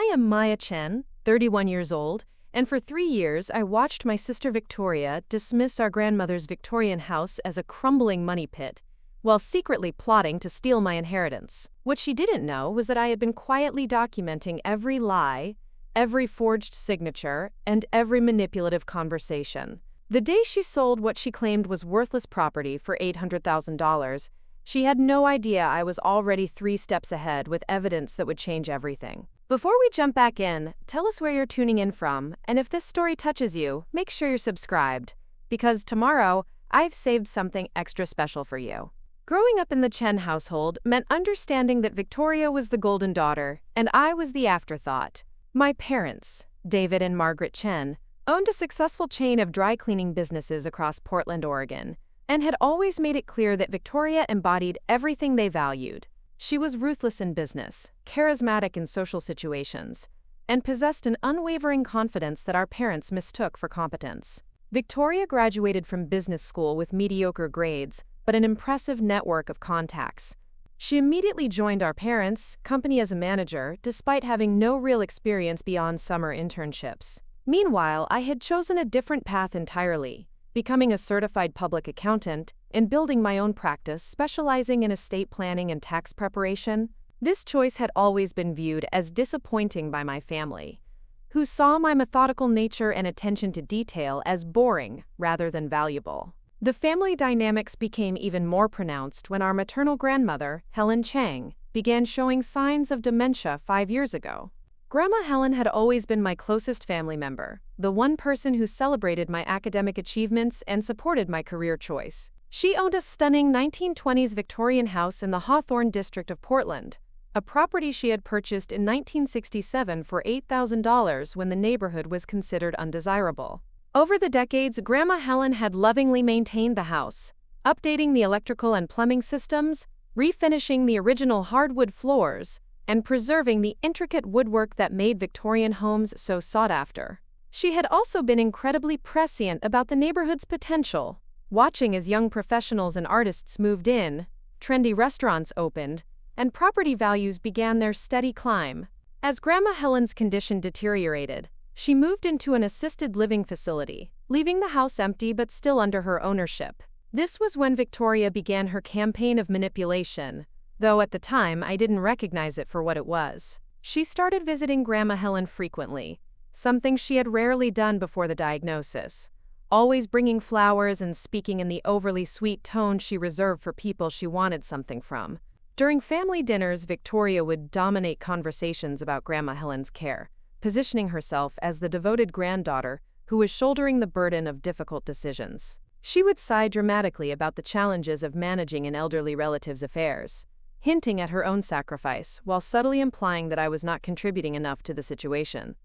I am Maya Chen, 31 years old, and for 3 years I watched my sister Victoria dismiss our grandmother's Victorian house as a crumbling money pit, while secretly plotting to steal my inheritance. What she didn't know was that I had been quietly documenting every lie, every forged signature, and every manipulative conversation. The day she sold what she claimed was worthless property for $800,000, she had no idea I was already 3 steps ahead with evidence that would change everything. Before we jump back in, tell us where you're tuning in from, and if this story touches you, make sure you're subscribed, because tomorrow, I've saved something extra special for you. Growing up in the Chen household meant understanding that Victoria was the golden daughter, and I was the afterthought. My parents, David and Margaret Chen, owned a successful chain of dry cleaning businesses across Portland, Oregon, and had always made it clear that Victoria embodied everything they valued. She was ruthless in business, charismatic in social situations, and possessed an unwavering confidence that our parents mistook for competence. Victoria graduated from business school with mediocre grades, but an impressive network of contacts. She immediately joined our parents' company as a manager, despite having no real experience beyond summer internships. Meanwhile, I had chosen a different path entirely, becoming a certified public accountant and building my own practice specializing in estate planning and tax preparation. This choice had always been viewed as disappointing by my family, who saw my methodical nature and attention to detail as boring rather than valuable. The family dynamics became even more pronounced when our maternal grandmother, Helen Chang, began showing signs of dementia 5 years ago. Grandma Helen had always been my closest family member, the one person who celebrated my academic achievements and supported my career choice. She owned a stunning 1920s Victorian house in the Hawthorne district of Portland, a property she had purchased in 1967 for $8,000 when the neighborhood was considered undesirable. Over the decades, Grandma Helen had lovingly maintained the house, updating the electrical and plumbing systems, refinishing the original hardwood floors, and preserving the intricate woodwork that made Victorian homes so sought after. She had also been incredibly prescient about the neighborhood's potential, watching as young professionals and artists moved in, trendy restaurants opened, and property values began their steady climb. As Grandma Helen's condition deteriorated, she moved into an assisted living facility, leaving the house empty but still under her ownership. This was when Victoria began her campaign of manipulation, though at the time I didn't recognize it for what it was. She started visiting Grandma Helen frequently, something she had rarely done before the diagnosis, always bringing flowers and speaking in the overly sweet tone she reserved for people she wanted something from. During family dinners, Victoria would dominate conversations about Grandma Helen's care, positioning herself as the devoted granddaughter who was shouldering the burden of difficult decisions. She would sigh dramatically about the challenges of managing an elderly relative's affairs, hinting at her own sacrifice while subtly implying that I was not contributing enough to the situation.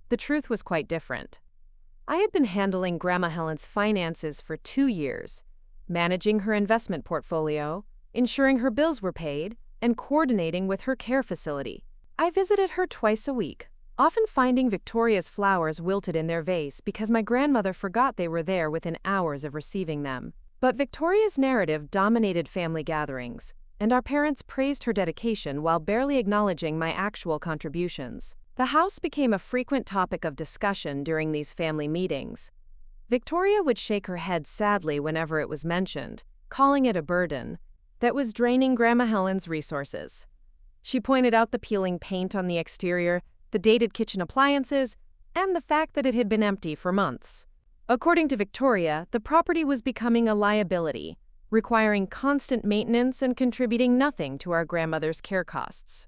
The truth was quite different. I had been handling Grandma Helen's finances for 2 years, managing her investment portfolio, ensuring her bills were paid, and coordinating with her care facility. I visited her twice a week, often finding Victoria's flowers wilted in their vase because my grandmother forgot they were there within hours of receiving them. But Victoria's narrative dominated family gatherings, and our parents praised her dedication while barely acknowledging my actual contributions. The house became a frequent topic of discussion during these family meetings. Victoria would shake her head sadly whenever it was mentioned, calling it a burden that was draining Grandma Helen's resources. She pointed out the peeling paint on the exterior, the dated kitchen appliances, and the fact that it had been empty for months. According to Victoria, the property was becoming a liability, requiring constant maintenance and contributing nothing to our grandmother's care costs.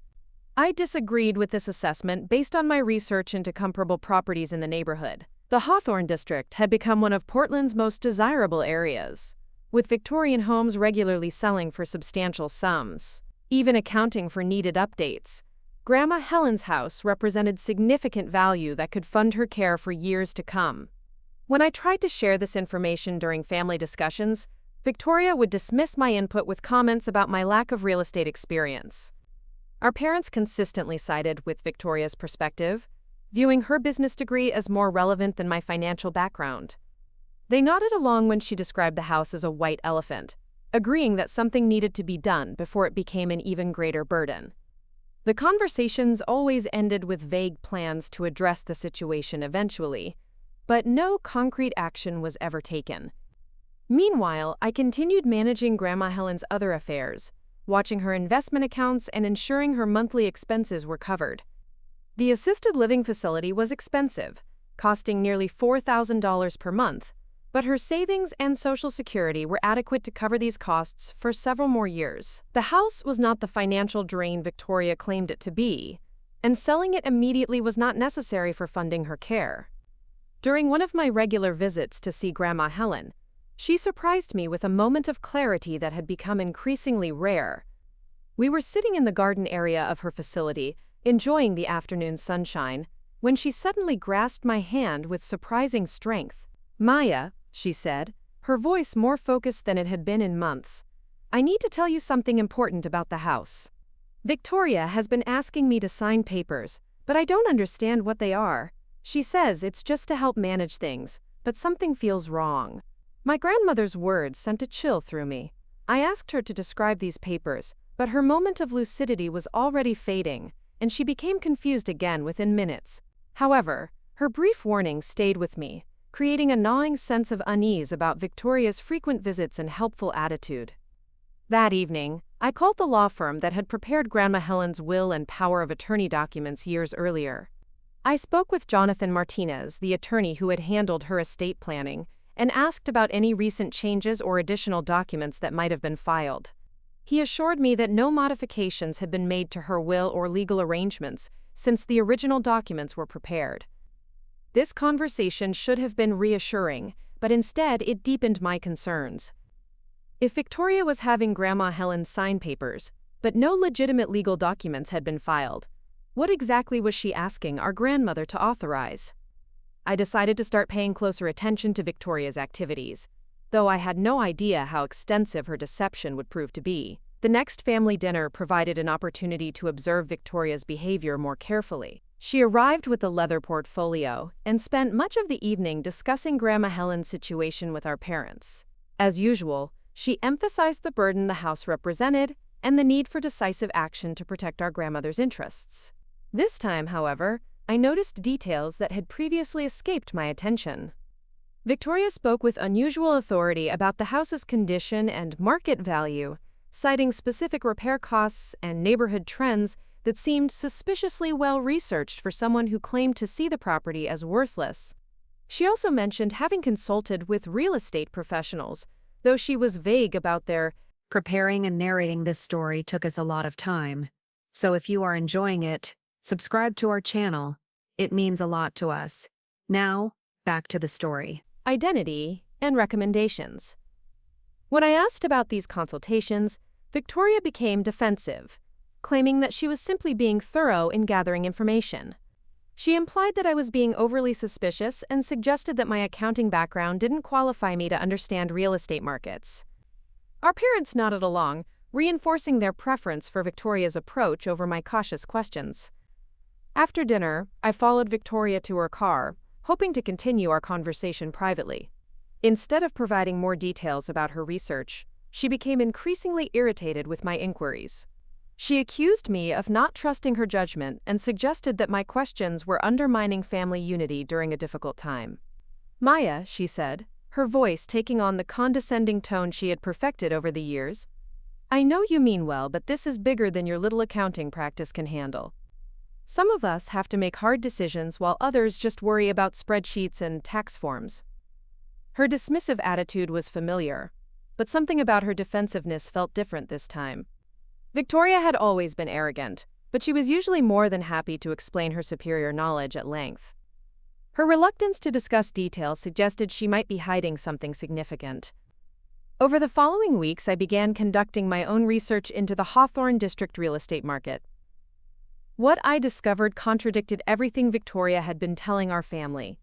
I disagreed with this assessment based on my research into comparable properties in the neighborhood. The Hawthorne district had become one of Portland's most desirable areas, with Victorian homes regularly selling for substantial sums. Even accounting for needed updates, Grandma Helen's house represented significant value that could fund her care for years to come. When I tried to share this information during family discussions, Victoria would dismiss my input with comments about my lack of real estate experience. Our parents consistently sided with Victoria's perspective, viewing her business degree as more relevant than my financial background. They nodded along when she described the house as a white elephant, agreeing that something needed to be done before it became an even greater burden. The conversations always ended with vague plans to address the situation eventually, but no concrete action was ever taken. Meanwhile, I continued managing Grandma Helen's other affairs, watching her investment accounts and ensuring her monthly expenses were covered. The assisted living facility was expensive, costing nearly $4,000 per month, but her savings and Social Security were adequate to cover these costs for several more years. The house was not the financial drain Victoria claimed it to be, and selling it immediately was not necessary for funding her care. During one of my regular visits to see Grandma Helen, she surprised me with a moment of clarity that had become increasingly rare. We were sitting in the garden area of her facility, enjoying the afternoon sunshine, when she suddenly grasped my hand with surprising strength. "Maya," she said, her voice more focused than it had been in months, "I need to tell you something important about the house. Victoria has been asking me to sign papers, but I don't understand what they are. She says it's just to help manage things, but something feels wrong." My grandmother's words sent a chill through me. I asked her to describe these papers, but her moment of lucidity was already fading, and she became confused again within minutes. However, her brief warning stayed with me, creating a gnawing sense of unease about Victoria's frequent visits and helpful attitude. That evening, I called the law firm that had prepared Grandma Helen's will and power of attorney documents years earlier. I spoke with Jonathan Martinez, the attorney who had handled her estate planning, and asked about any recent changes or additional documents that might have been filed. He assured me that no modifications had been made to her will or legal arrangements since the original documents were prepared. This conversation should have been reassuring, but instead it deepened my concerns. If Victoria was having Grandma Helen sign papers, but no legitimate legal documents had been filed, what exactly was she asking our grandmother to authorize? I decided to start paying closer attention to Victoria's activities, though I had no idea how extensive her deception would prove to be. The next family dinner provided an opportunity to observe Victoria's behavior more carefully. She arrived with a leather portfolio and spent much of the evening discussing Grandma Helen's situation with our parents. As usual, she emphasized the burden the house represented and the need for decisive action to protect our grandmother's interests. This time, however, I noticed details that had previously escaped my attention. Victoria spoke with unusual authority about the house's condition and market value, citing specific repair costs and neighborhood trends that seemed suspiciously well-researched for someone who claimed to see the property as worthless. She also mentioned having consulted with real estate professionals, though she was vague about their Preparing and narrating this story took us a lot of time. So if you are enjoying it, subscribe to our channel. It means a lot to us. Now, back to the story. Identity and recommendations. When I asked about these consultations, Victoria became defensive, claiming that she was simply being thorough in gathering information. She implied that I was being overly suspicious and suggested that my accounting background didn't qualify me to understand real estate markets. Our parents nodded along, reinforcing their preference for Victoria's approach over my cautious questions. After dinner, I followed Victoria to her car, hoping to continue our conversation privately. Instead of providing more details about her research, she became increasingly irritated with my inquiries. She accused me of not trusting her judgment and suggested that my questions were undermining family unity during a difficult time. "Maya," she said, her voice taking on the condescending tone she had perfected over the years, "I know you mean well, but this is bigger than your little accounting practice can handle. Some of us have to make hard decisions while others just worry about spreadsheets and tax forms." Her dismissive attitude was familiar, but something about her defensiveness felt different this time. Victoria had always been arrogant, but she was usually more than happy to explain her superior knowledge at length. Her reluctance to discuss details suggested she might be hiding something significant. Over the following weeks, I began conducting my own research into the Hawthorne district real estate market. What I discovered contradicted everything Victoria had been telling our family.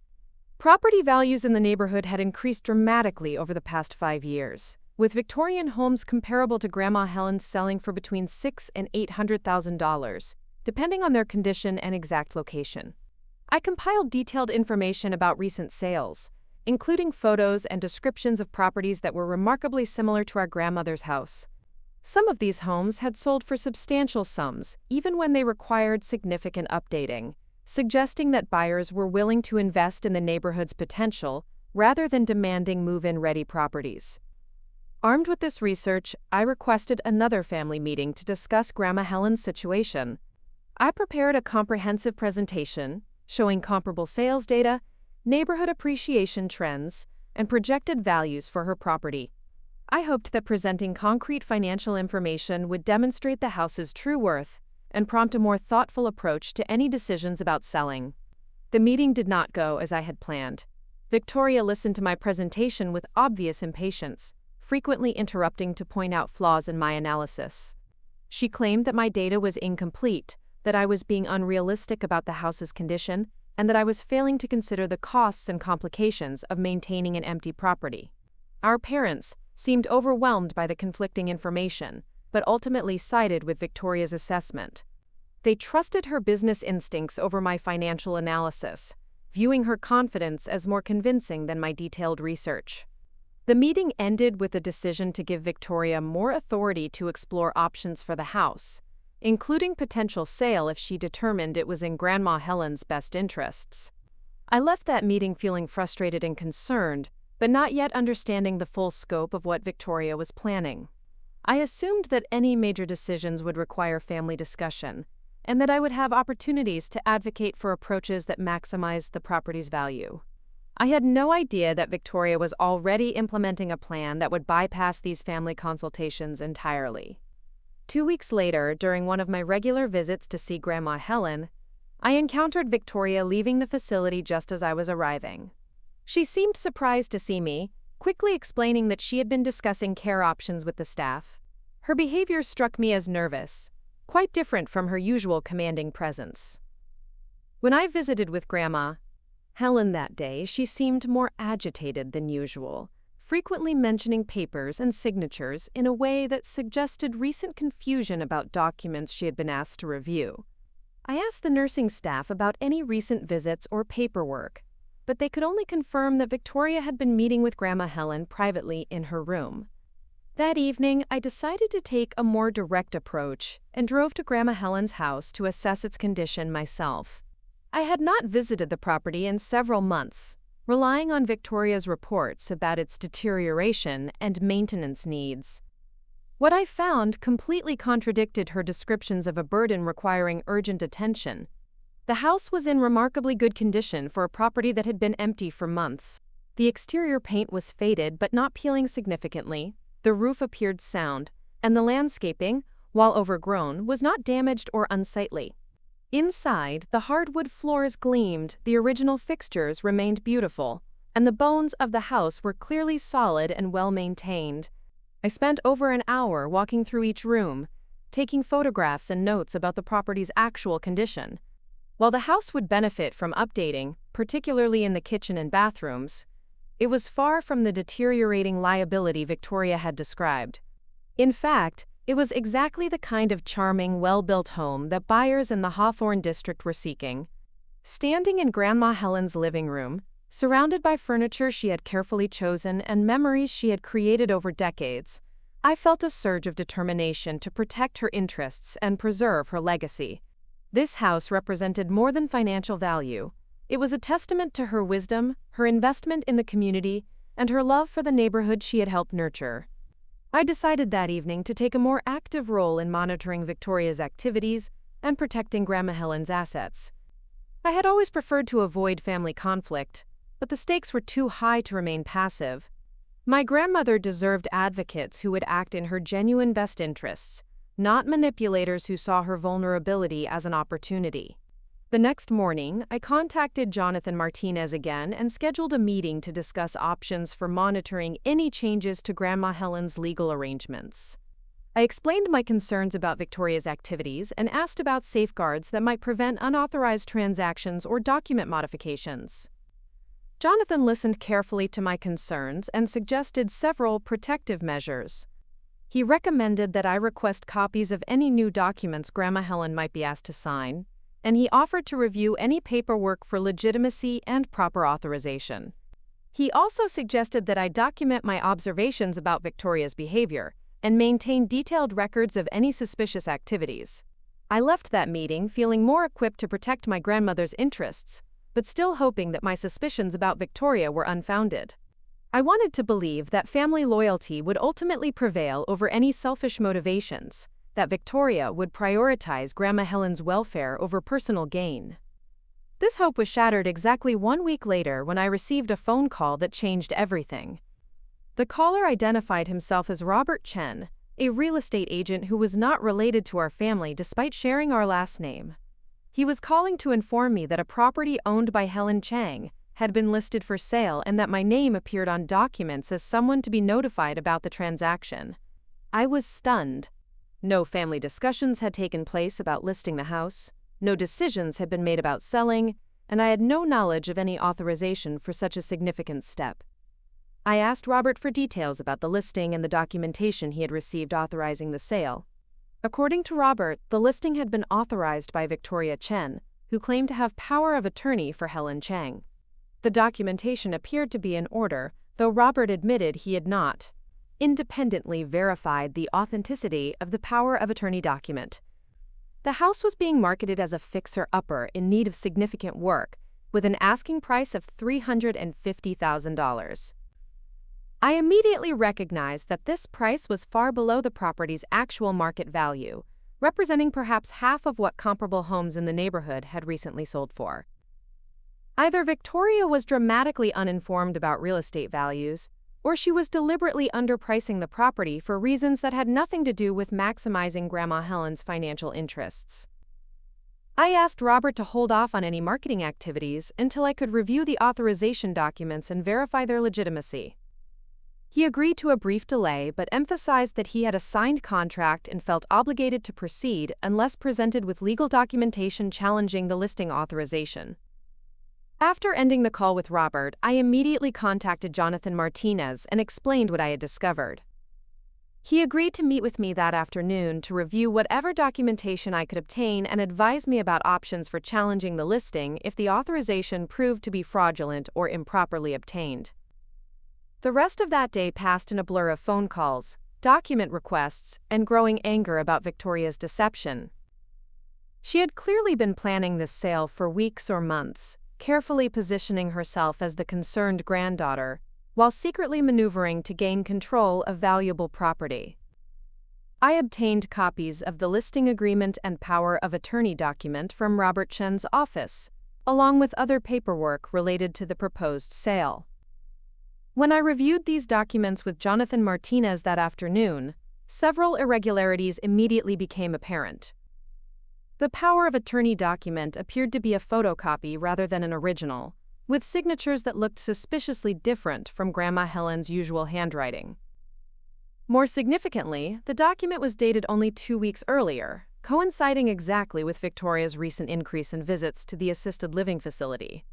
Property values in the neighborhood had increased dramatically over the past 5 years, with Victorian homes comparable to Grandma Helen's selling for between $600,000 and $800,000, depending on their condition and exact location. I compiled detailed information about recent sales, including photos and descriptions of properties that were remarkably similar to our grandmother's house. Some of these homes had sold for substantial sums, even when they required significant updating, suggesting that buyers were willing to invest in the neighborhood's potential rather than demanding move-in-ready properties. Armed with this research, I requested another family meeting to discuss Grandma Helen's situation. I prepared a comprehensive presentation showing comparable sales data, neighborhood appreciation trends, and projected values for her property. I hoped that presenting concrete financial information would demonstrate the house's true worth and prompt a more thoughtful approach to any decisions about selling. The meeting did not go as I had planned. Victoria listened to my presentation with obvious impatience, frequently interrupting to point out flaws in my analysis. She claimed that my data was incomplete, that I was being unrealistic about the house's condition, and that I was failing to consider the costs and complications of maintaining an empty property. Our parents seemed overwhelmed by the conflicting information, but ultimately sided with Victoria's assessment. They trusted her business instincts over my financial analysis, viewing her confidence as more convincing than my detailed research. The meeting ended with a decision to give Victoria more authority to explore options for the house, including potential sale if she determined it was in Grandma Helen's best interests. I left that meeting feeling frustrated and concerned, but not yet understanding the full scope of what Victoria was planning. I assumed that any major decisions would require family discussion, and that I would have opportunities to advocate for approaches that maximized the property's value. I had no idea that Victoria was already implementing a plan that would bypass these family consultations entirely. 2 weeks later, during one of my regular visits to see Grandma Helen, I encountered Victoria leaving the facility just as I was arriving. She seemed surprised to see me, quickly explaining that she had been discussing care options with the staff. Her behavior struck me as nervous, quite different from her usual commanding presence. When I visited with Grandma Helen that day, she seemed more agitated than usual, frequently mentioning papers and signatures in a way that suggested recent confusion about documents she had been asked to review. I asked the nursing staff about any recent visits or paperwork, but they could only confirm that Victoria had been meeting with Grandma Helen privately in her room. That evening, I decided to take a more direct approach and drove to Grandma Helen's house to assess its condition myself. I had not visited the property in several months, relying on Victoria's reports about its deterioration and maintenance needs. What I found completely contradicted her descriptions of a burden requiring urgent attention. The house was in remarkably good condition for a property that had been empty for months. The exterior paint was faded but not peeling significantly, the roof appeared sound, and the landscaping, while overgrown, was not damaged or unsightly. Inside, the hardwood floors gleamed, the original fixtures remained beautiful, and the bones of the house were clearly solid and well-maintained. I spent over an hour walking through each room, taking photographs and notes about the property's actual condition. While the house would benefit from updating, particularly in the kitchen and bathrooms, it was far from the deteriorating liability Victoria had described. In fact, it was exactly the kind of charming, well-built home that buyers in the Hawthorne district were seeking. Standing in Grandma Helen's living room, surrounded by furniture she had carefully chosen and memories she had created over decades, I felt a surge of determination to protect her interests and preserve her legacy. This house represented more than financial value. It was a testament to her wisdom, her investment in the community, and her love for the neighborhood she had helped nurture. I decided that evening to take a more active role in monitoring Victoria's activities and protecting Grandma Helen's assets. I had always preferred to avoid family conflict, but the stakes were too high to remain passive. My grandmother deserved advocates who would act in her genuine best interests, not manipulators who saw her vulnerability as an opportunity. The next morning, I contacted Jonathan Martinez again and scheduled a meeting to discuss options for monitoring any changes to Grandma Helen's legal arrangements. I explained my concerns about Victoria's activities and asked about safeguards that might prevent unauthorized transactions or document modifications. Jonathan listened carefully to my concerns and suggested several protective measures. He recommended that I request copies of any new documents Grandma Helen might be asked to sign, and he offered to review any paperwork for legitimacy and proper authorization. He also suggested that I document my observations about Victoria's behavior, and maintain detailed records of any suspicious activities. I left that meeting feeling more equipped to protect my grandmother's interests, but still hoping that my suspicions about Victoria were unfounded. I wanted to believe that family loyalty would ultimately prevail over any selfish motivations, that Victoria would prioritize Grandma Helen's welfare over personal gain. This hope was shattered exactly 1 week later when I received a phone call that changed everything. The caller identified himself as Margaret Chen, a real estate agent who was not related to our family despite sharing our last name. He was calling to inform me that a property owned by Helen Chang had been listed for sale and that my name appeared on documents as someone to be notified about the transaction. I was stunned. No family discussions had taken place about listing the house, no decisions had been made about selling, and I had no knowledge of any authorization for such a significant step. I asked Robert for details about the listing and the documentation he had received authorizing the sale. According to Robert, the listing had been authorized by Victoria Chen, who claimed to have power of attorney for Helen Chang. The documentation appeared to be in order, though Robert admitted he had not independently verified the authenticity of the power of attorney document. The house was being marketed as a fixer-upper in need of significant work, with an asking price of $350,000. I immediately recognized that this price was far below the property's actual market value, representing perhaps half of what comparable homes in the neighborhood had recently sold for. Either Victoria was dramatically uninformed about real estate values, or she was deliberately underpricing the property for reasons that had nothing to do with maximizing Grandma Helen's financial interests. I asked Robert to hold off on any marketing activities until I could review the authorization documents and verify their legitimacy. He agreed to a brief delay but emphasized that he had a signed contract and felt obligated to proceed unless presented with legal documentation challenging the listing authorization. After ending the call with Robert, I immediately contacted Jonathan Martinez and explained what I had discovered. He agreed to meet with me that afternoon to review whatever documentation I could obtain and advise me about options for challenging the listing if the authorization proved to be fraudulent or improperly obtained. The rest of that day passed in a blur of phone calls, document requests, and growing anger about Victoria's deception. She had clearly been planning this sale for weeks or months, carefully positioning herself as the concerned granddaughter, while secretly maneuvering to gain control of valuable property. I obtained copies of the listing agreement and power of attorney document from Margaret Chen's office, along with other paperwork related to the proposed sale. When I reviewed these documents with Jonathan Martinez that afternoon, several irregularities immediately became apparent. The power of attorney document appeared to be a photocopy rather than an original, with signatures that looked suspiciously different from Grandma Helen's usual handwriting. More significantly, the document was dated only 2 weeks earlier, coinciding exactly with Victoria's recent increase in visits to the assisted living facility.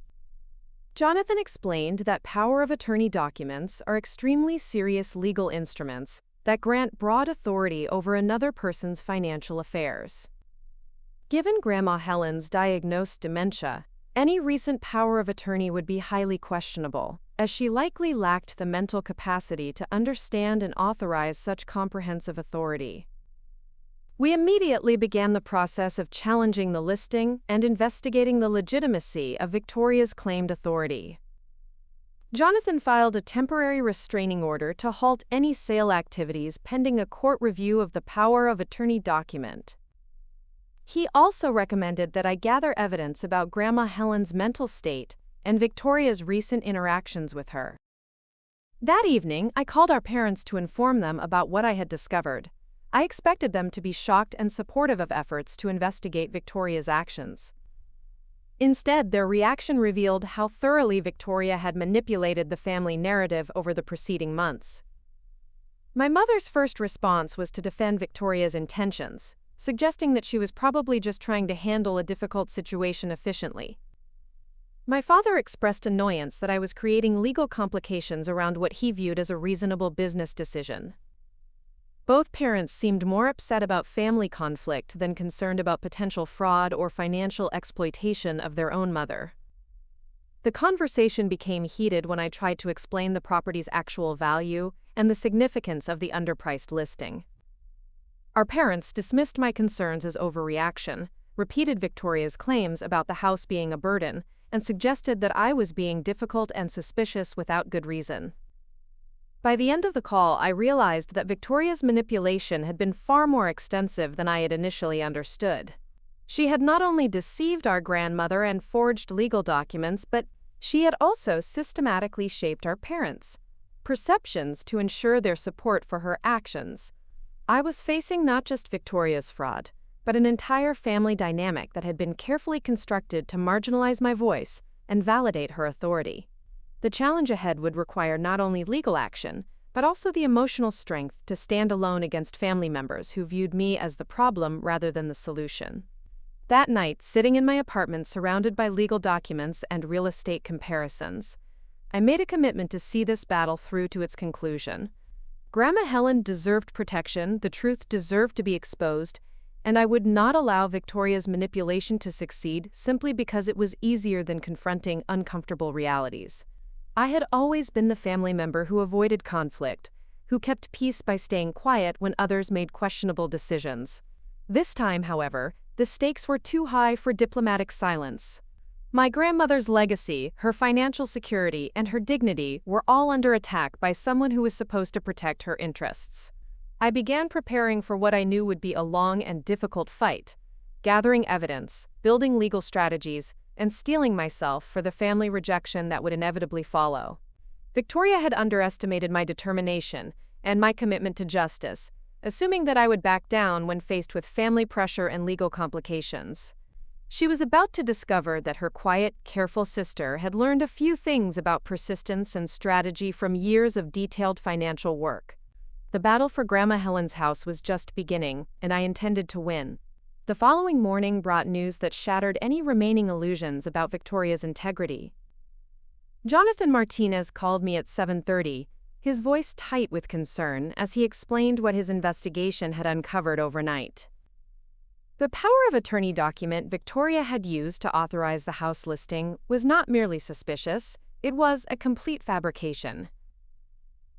Jonathan explained that power of attorney documents are extremely serious legal instruments that grant broad authority over another person's financial affairs. Given Grandma Helen's diagnosed dementia, any recent power of attorney would be highly questionable, as she likely lacked the mental capacity to understand and authorize such comprehensive authority. We immediately began the process of challenging the listing and investigating the legitimacy of Victoria's claimed authority. Jonathan filed a temporary restraining order to halt any sale activities pending a court review of the power of attorney document. He also recommended that I gather evidence about Grandma Helen's mental state and Victoria's recent interactions with her. That evening, I called our parents to inform them about what I had discovered. I expected them to be shocked and supportive of efforts to investigate Victoria's actions. Instead, their reaction revealed how thoroughly Victoria had manipulated the family narrative over the preceding months. My mother's first response was to defend Victoria's intentions, suggesting that she was probably just trying to handle a difficult situation efficiently. My father expressed annoyance that I was creating legal complications around what he viewed as a reasonable business decision. Both parents seemed more upset about family conflict than concerned about potential fraud or financial exploitation of their own mother. The conversation became heated when I tried to explain the property's actual value and the significance of the underpriced listing. Our parents dismissed my concerns as overreaction, repeated Victoria's claims about the house being a burden, and suggested that I was being difficult and suspicious without good reason. By the end of the call, I realized that Victoria's manipulation had been far more extensive than I had initially understood. She had not only deceived our grandmother and forged legal documents, but she had also systematically shaped our parents' perceptions to ensure their support for her actions. I was facing not just Victoria's fraud, but an entire family dynamic that had been carefully constructed to marginalize my voice and validate her authority. The challenge ahead would require not only legal action, but also the emotional strength to stand alone against family members who viewed me as the problem rather than the solution. That night, sitting in my apartment surrounded by legal documents and real estate comparisons, I made a commitment to see this battle through to its conclusion. Grandma Helen deserved protection, the truth deserved to be exposed, and I would not allow Victoria's manipulation to succeed simply because it was easier than confronting uncomfortable realities. I had always been the family member who avoided conflict, who kept peace by staying quiet when others made questionable decisions. This time, however, the stakes were too high for diplomatic silence. My grandmother's legacy, her financial security, and her dignity were all under attack by someone who was supposed to protect her interests. I began preparing for what I knew would be a long and difficult fight, gathering evidence, building legal strategies, and steeling myself for the family rejection that would inevitably follow. Victoria had underestimated my determination and my commitment to justice, assuming that I would back down when faced with family pressure and legal complications. She was about to discover that her quiet, careful sister had learned a few things about persistence and strategy from years of detailed financial work. The battle for Grandma Helen's house was just beginning, and I intended to win. The following morning brought news that shattered any remaining illusions about Victoria's integrity. Jonathan Martinez called me at 7:30, his voice tight with concern as he explained what his investigation had uncovered overnight. The power of attorney document Victoria had used to authorize the house listing was not merely suspicious, it was a complete fabrication.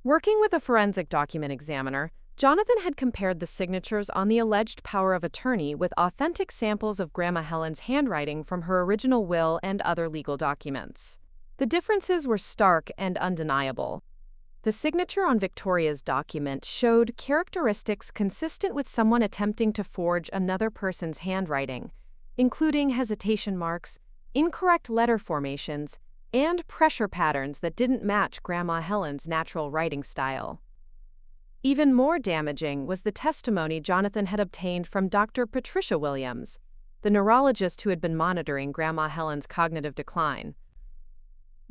Working with a forensic document examiner, Jonathan had compared the signatures on the alleged power of attorney with authentic samples of Grandma Helen's handwriting from her original will and other legal documents. The differences were stark and undeniable. The signature on Victoria's document showed characteristics consistent with someone attempting to forge another person's handwriting, including hesitation marks, incorrect letter formations, and pressure patterns that didn't match Grandma Helen's natural writing style. Even more damaging was the testimony Jonathan had obtained from Dr. Patricia Williams, the neurologist who had been monitoring Grandma Helen's cognitive decline.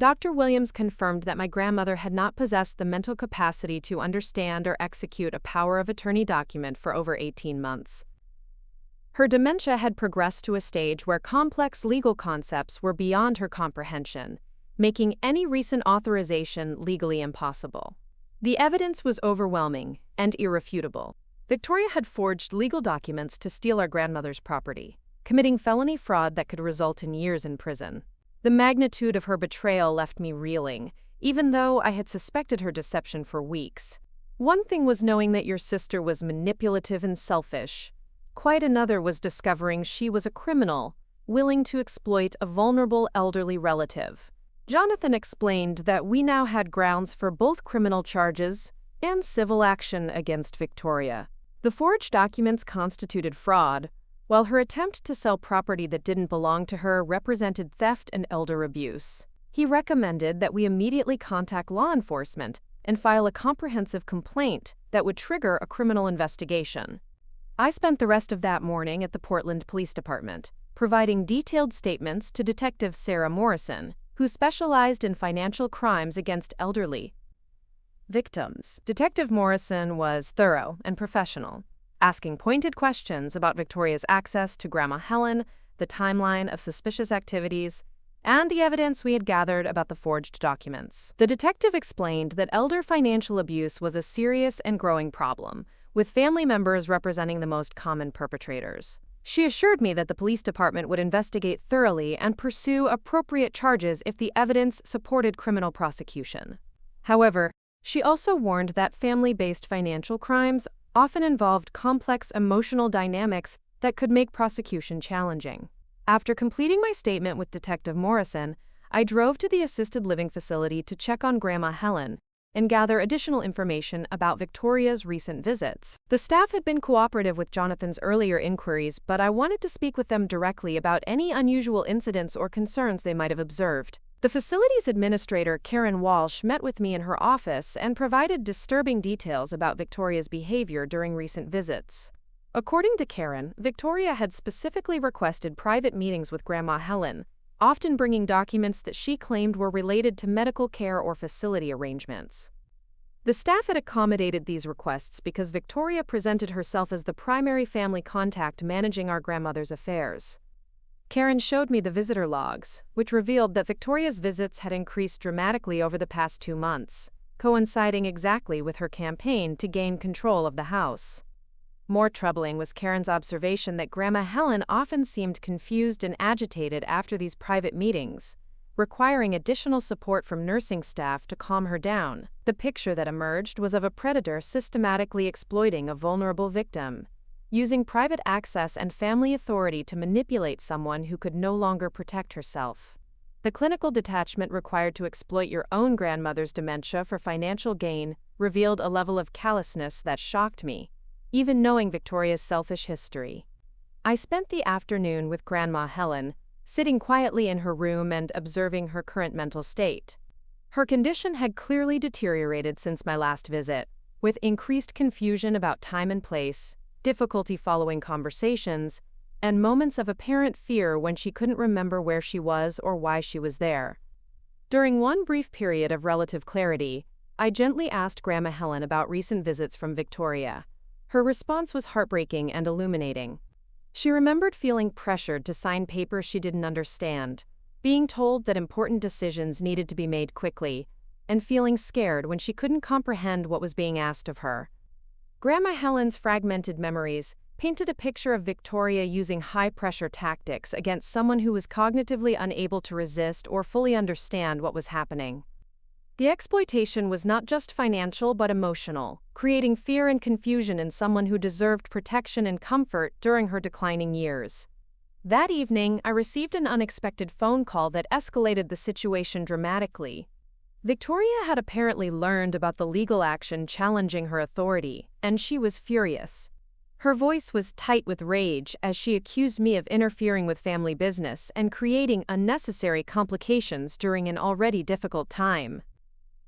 Dr. Williams confirmed that my grandmother had not possessed the mental capacity to understand or execute a power of attorney document for over 18 months. Her dementia had progressed to a stage where complex legal concepts were beyond her comprehension, making any recent authorization legally impossible. The evidence was overwhelming and irrefutable. Victoria had forged legal documents to steal our grandmother's property, committing felony fraud that could result in years in prison. The magnitude of her betrayal left me reeling, even though I had suspected her deception for weeks. One thing was knowing that your sister was manipulative and selfish. Quite another was discovering she was a criminal, willing to exploit a vulnerable elderly relative. Jonathan explained that we now had grounds for both criminal charges and civil action against Victoria. The forged documents constituted fraud, while her attempt to sell property that didn't belong to her represented theft and elder abuse. He recommended that we immediately contact law enforcement and file a comprehensive complaint that would trigger a criminal investigation. I spent the rest of that morning at the Portland Police Department, providing detailed statements to Detective Sarah Morrison, who specialized in financial crimes against elderly victims. Detective Morrison was thorough and professional, asking pointed questions about Victoria's access to Grandma Helen, the timeline of suspicious activities, and the evidence we had gathered about the forged documents. The detective explained that elder financial abuse was a serious and growing problem, with family members representing the most common perpetrators. She assured me that the police department would investigate thoroughly and pursue appropriate charges if the evidence supported criminal prosecution. However, She also warned that family-based financial crimes often involved complex emotional dynamics that could make prosecution challenging. After completing my statement with Detective Morrison, I drove to the assisted living facility to check on Grandma Helen and gather additional information about Victoria's recent visits. The staff had been cooperative with Jonathan's earlier inquiries, but I wanted to speak with them directly about any unusual incidents or concerns they might have observed. The facility's administrator, Karen Walsh, met with me in her office and provided disturbing details about Victoria's behavior during recent visits. According to Karen, Victoria had specifically requested private meetings with Grandma Helen, often bringing documents that she claimed were related to medical care or facility arrangements. The staff had accommodated these requests because Victoria presented herself as the primary family contact managing our grandmother's affairs. Karen showed me the visitor logs, which revealed that Victoria's visits had increased dramatically over the past 2 months, coinciding exactly with her campaign to gain control of the house. More troubling was Karen's observation that Grandma Helen often seemed confused and agitated after these private meetings, requiring additional support from nursing staff to calm her down. The picture that emerged was of a predator systematically exploiting a vulnerable victim, using private access and family authority to manipulate someone who could no longer protect herself. The clinical detachment required to exploit your own grandmother's dementia for financial gain revealed a level of callousness that shocked me, even knowing Victoria's selfish history. I spent the afternoon with Grandma Helen, sitting quietly in her room and observing her current mental state. Her condition had clearly deteriorated since my last visit, with increased confusion about time and place, difficulty following conversations, and moments of apparent fear when she couldn't remember where she was or why she was there. During one brief period of relative clarity, I gently asked Grandma Helen about recent visits from Victoria. Her response was heartbreaking and illuminating. She remembered feeling pressured to sign papers she didn't understand, being told that important decisions needed to be made quickly, and feeling scared when she couldn't comprehend what was being asked of her. Grandma Helen's fragmented memories painted a picture of Victoria using high-pressure tactics against someone who was cognitively unable to resist or fully understand what was happening. The exploitation was not just financial but emotional, creating fear and confusion in someone who deserved protection and comfort during her declining years. That evening, I received an unexpected phone call that escalated the situation dramatically. Victoria had apparently learned about the legal action challenging her authority, and she was furious. Her voice was tight with rage as she accused me of interfering with family business and creating unnecessary complications during an already difficult time.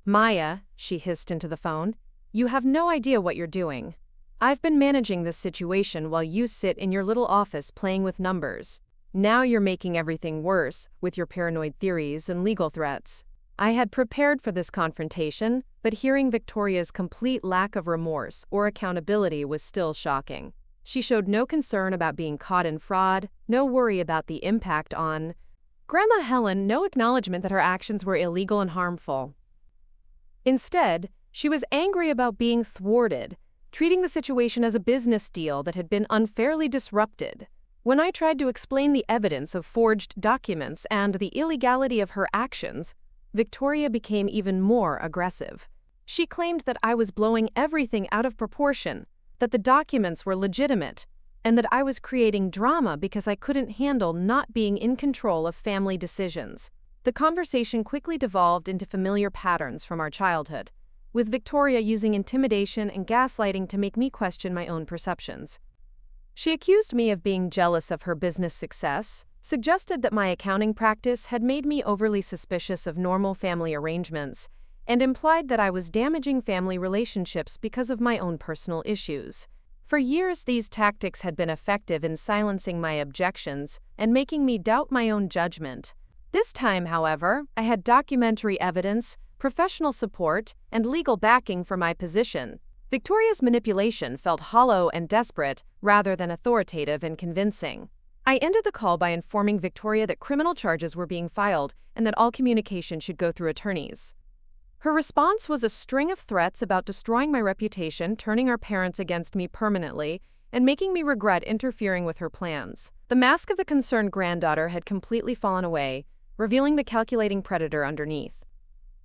"Maya," she hissed into the phone, "you have no idea what you're doing. I've been managing this situation while you sit in your little office playing with numbers. Now you're making everything worse with your paranoid theories and legal threats." I had prepared for this confrontation, but hearing Victoria's complete lack of remorse or accountability was still shocking. She showed no concern about being caught in fraud, no worry about the impact on Grandma Helen, no acknowledgement that her actions were illegal and harmful. Instead, she was angry about being thwarted, treating the situation as a business deal that had been unfairly disrupted. When I tried to explain the evidence of forged documents and the illegality of her actions, Victoria became even more aggressive. She claimed that I was blowing everything out of proportion, that the documents were legitimate, and that I was creating drama because I couldn't handle not being in control of family decisions. The conversation quickly devolved into familiar patterns from our childhood, with Victoria using intimidation and gaslighting to make me question my own perceptions. She accused me of being jealous of her business success, suggested that my accounting practice had made me overly suspicious of normal family arrangements, and implied that I was damaging family relationships because of my own personal issues. For years, these tactics had been effective in silencing my objections and making me doubt my own judgment. This time, however, I had documentary evidence, professional support, and legal backing for my position. Victoria's manipulation felt hollow and desperate rather than authoritative and convincing. I ended the call by informing Victoria that criminal charges were being filed and that all communication should go through attorneys. Her response was a string of threats about destroying my reputation, turning our parents against me permanently, and making me regret interfering with her plans. The mask of the concerned granddaughter had completely fallen away, revealing the calculating predator underneath.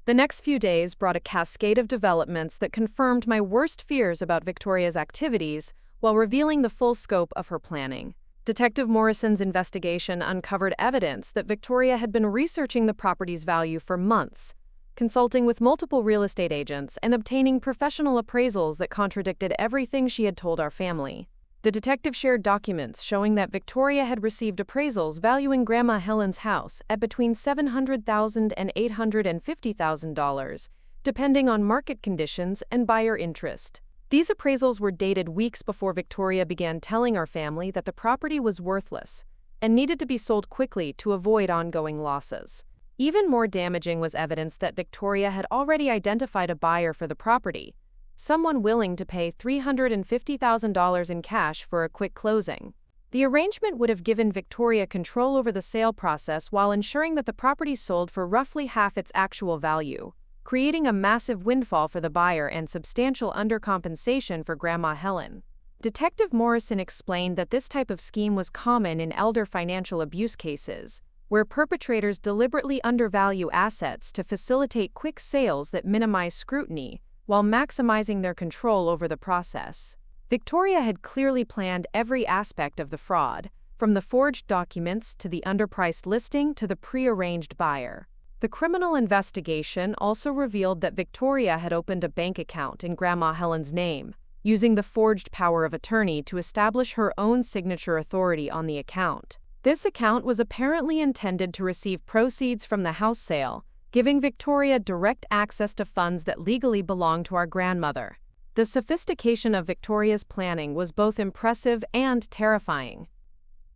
The next few days brought a cascade of developments that confirmed my worst fears about Victoria's activities while revealing the full scope of her planning. Detective Morrison's investigation uncovered evidence that Victoria had been researching the property's value for months, consulting with multiple real estate agents and obtaining professional appraisals that contradicted everything she had told our family. The detective shared documents showing that Victoria had received appraisals valuing Grandma Helen's house at between $700,000 and $850,000, depending on market conditions and buyer interest. These appraisals were dated weeks before Victoria began telling our family that the property was worthless and needed to be sold quickly to avoid ongoing losses. Even more damaging was evidence that Victoria had already identified a buyer for the property, someone willing to pay $350,000 in cash for a quick closing. The arrangement would have given Victoria control over the sale process while ensuring that the property sold for roughly half its actual value, creating a massive windfall for the buyer and substantial undercompensation for Grandma Helen. Detective Morrison explained that this type of scheme was common in elder financial abuse cases, where perpetrators deliberately undervalue assets to facilitate quick sales that minimize scrutiny, while maximizing their control over the process. Victoria had clearly planned every aspect of the fraud, from the forged documents to the underpriced listing to the pre-arranged buyer. The criminal investigation also revealed that Victoria had opened a bank account in Grandma Helen's name, using the forged power of attorney to establish her own signature authority on the account. This account was apparently intended to receive proceeds from the house sale, giving Victoria direct access to funds that legally belonged to our grandmother. The sophistication of Victoria's planning was both impressive and terrifying.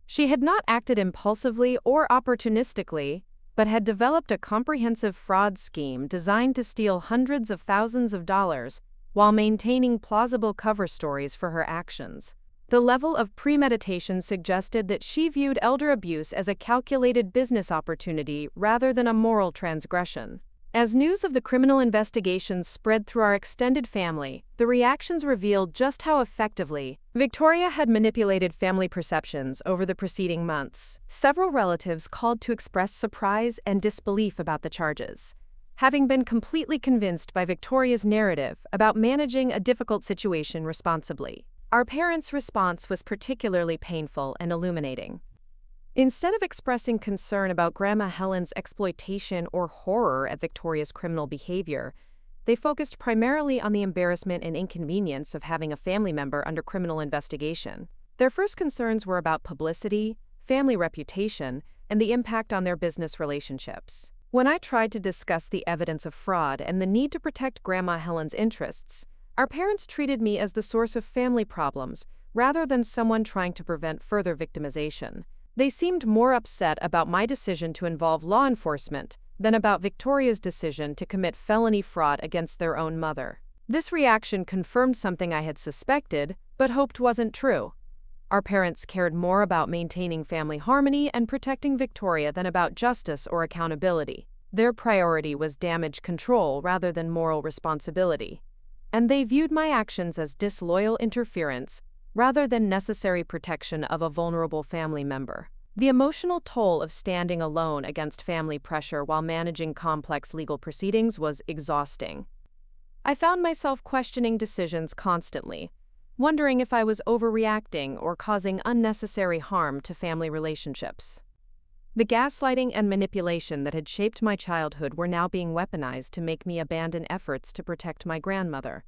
She had not acted impulsively or opportunistically, but had developed a comprehensive fraud scheme designed to steal hundreds of thousands of dollars while maintaining plausible cover stories for her actions. The level of premeditation suggested that she viewed elder abuse as a calculated business opportunity rather than a moral transgression. As news of the criminal investigations spread through our extended family, the reactions revealed just how effectively Victoria had manipulated family perceptions over the preceding months. Several relatives called to express surprise and disbelief about the charges, having been completely convinced by Victoria's narrative about managing a difficult situation responsibly. Our parents' response was particularly painful and illuminating. Instead of expressing concern about Grandma Helen's exploitation or horror at Victoria's criminal behavior, they focused primarily on the embarrassment and inconvenience of having a family member under criminal investigation. Their first concerns were about publicity, family reputation, and the impact on their business relationships. When I tried to discuss the evidence of fraud and the need to protect Grandma Helen's interests, our parents treated me as the source of family problems rather than someone trying to prevent further victimization. They seemed more upset about my decision to involve law enforcement than about Victoria's decision to commit felony fraud against their own mother. This reaction confirmed something I had suspected, but hoped wasn't true. Our parents cared more about maintaining family harmony and protecting Victoria than about justice or accountability. Their priority was damage control rather than moral responsibility, and they viewed my actions as disloyal interference rather than necessary protection of a vulnerable family member. The emotional toll of standing alone against family pressure while managing complex legal proceedings was exhausting. I found myself questioning decisions constantly, wondering if I was overreacting or causing unnecessary harm to family relationships. The gaslighting and manipulation that had shaped my childhood were now being weaponized to make me abandon efforts to protect my grandmother.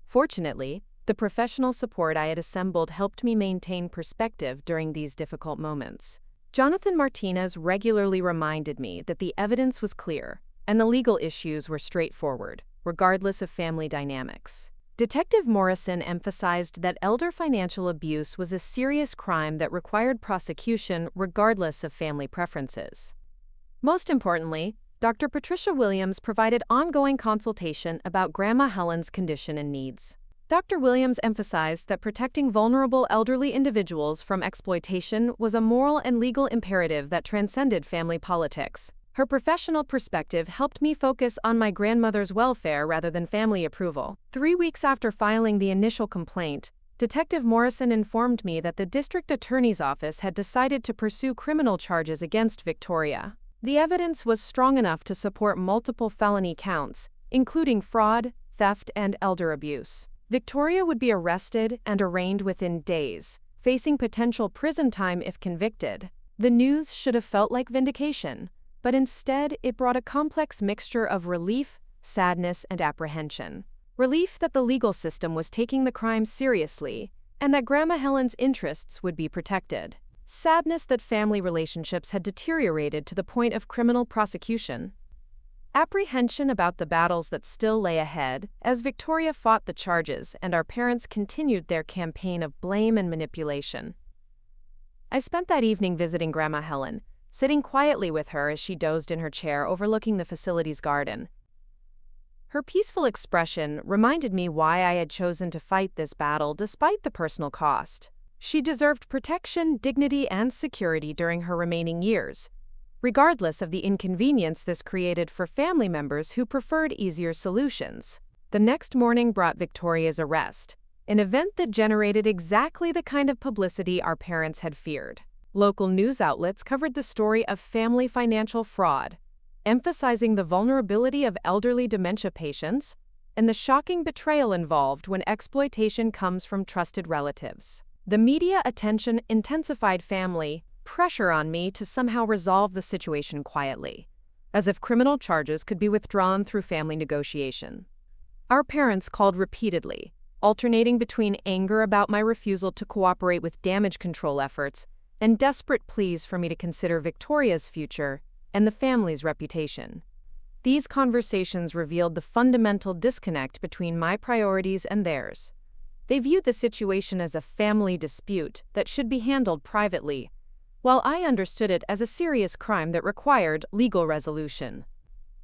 Fortunately, the professional support I had assembled helped me maintain perspective during these difficult moments. Jonathan Martinez regularly reminded me that the evidence was clear and the legal issues were straightforward, regardless of family dynamics. Detective Morrison emphasized that elder financial abuse was a serious crime that required prosecution regardless of family preferences. Most importantly, Dr. Patricia Williams provided ongoing consultation about Grandma Helen's condition and needs. Dr. Williams emphasized that protecting vulnerable elderly individuals from exploitation was a moral and legal imperative that transcended family politics. Her professional perspective helped me focus on my grandmother's welfare rather than family approval. 3 weeks after filing the initial complaint, Detective Morrison informed me that the district attorney's office had decided to pursue criminal charges against Victoria. The evidence was strong enough to support multiple felony counts, including fraud, theft, and elder abuse. Victoria would be arrested and arraigned within days, facing potential prison time if convicted. The news should have felt like vindication, but instead it brought a complex mixture of relief, sadness, and apprehension. Relief that the legal system was taking the crime seriously, and that Grandma Helen's interests would be protected. Sadness that family relationships had deteriorated to the point of criminal prosecution. Apprehension about the battles that still lay ahead as Victoria fought the charges and our parents continued their campaign of blame and manipulation. I spent that evening visiting Grandma Helen, sitting quietly with her as she dozed in her chair overlooking the facility's garden. Her peaceful expression reminded me why I had chosen to fight this battle despite the personal cost. She deserved protection, dignity, and security during her remaining years, regardless of the inconvenience this created for family members who preferred easier solutions. The next morning brought Victoria's arrest, an event that generated exactly the kind of publicity our parents had feared. Local news outlets covered the story of family financial fraud, emphasizing the vulnerability of elderly dementia patients and the shocking betrayal involved when exploitation comes from trusted relatives. The media attention intensified family pressure on me to somehow resolve the situation quietly, as if criminal charges could be withdrawn through family negotiation. Our parents called repeatedly, alternating between anger about my refusal to cooperate with damage control efforts and desperate pleas for me to consider Victoria's future and the family's reputation. These conversations revealed the fundamental disconnect between my priorities and theirs. They viewed the situation as a family dispute that should be handled privately, while I understood it as a serious crime that required legal resolution.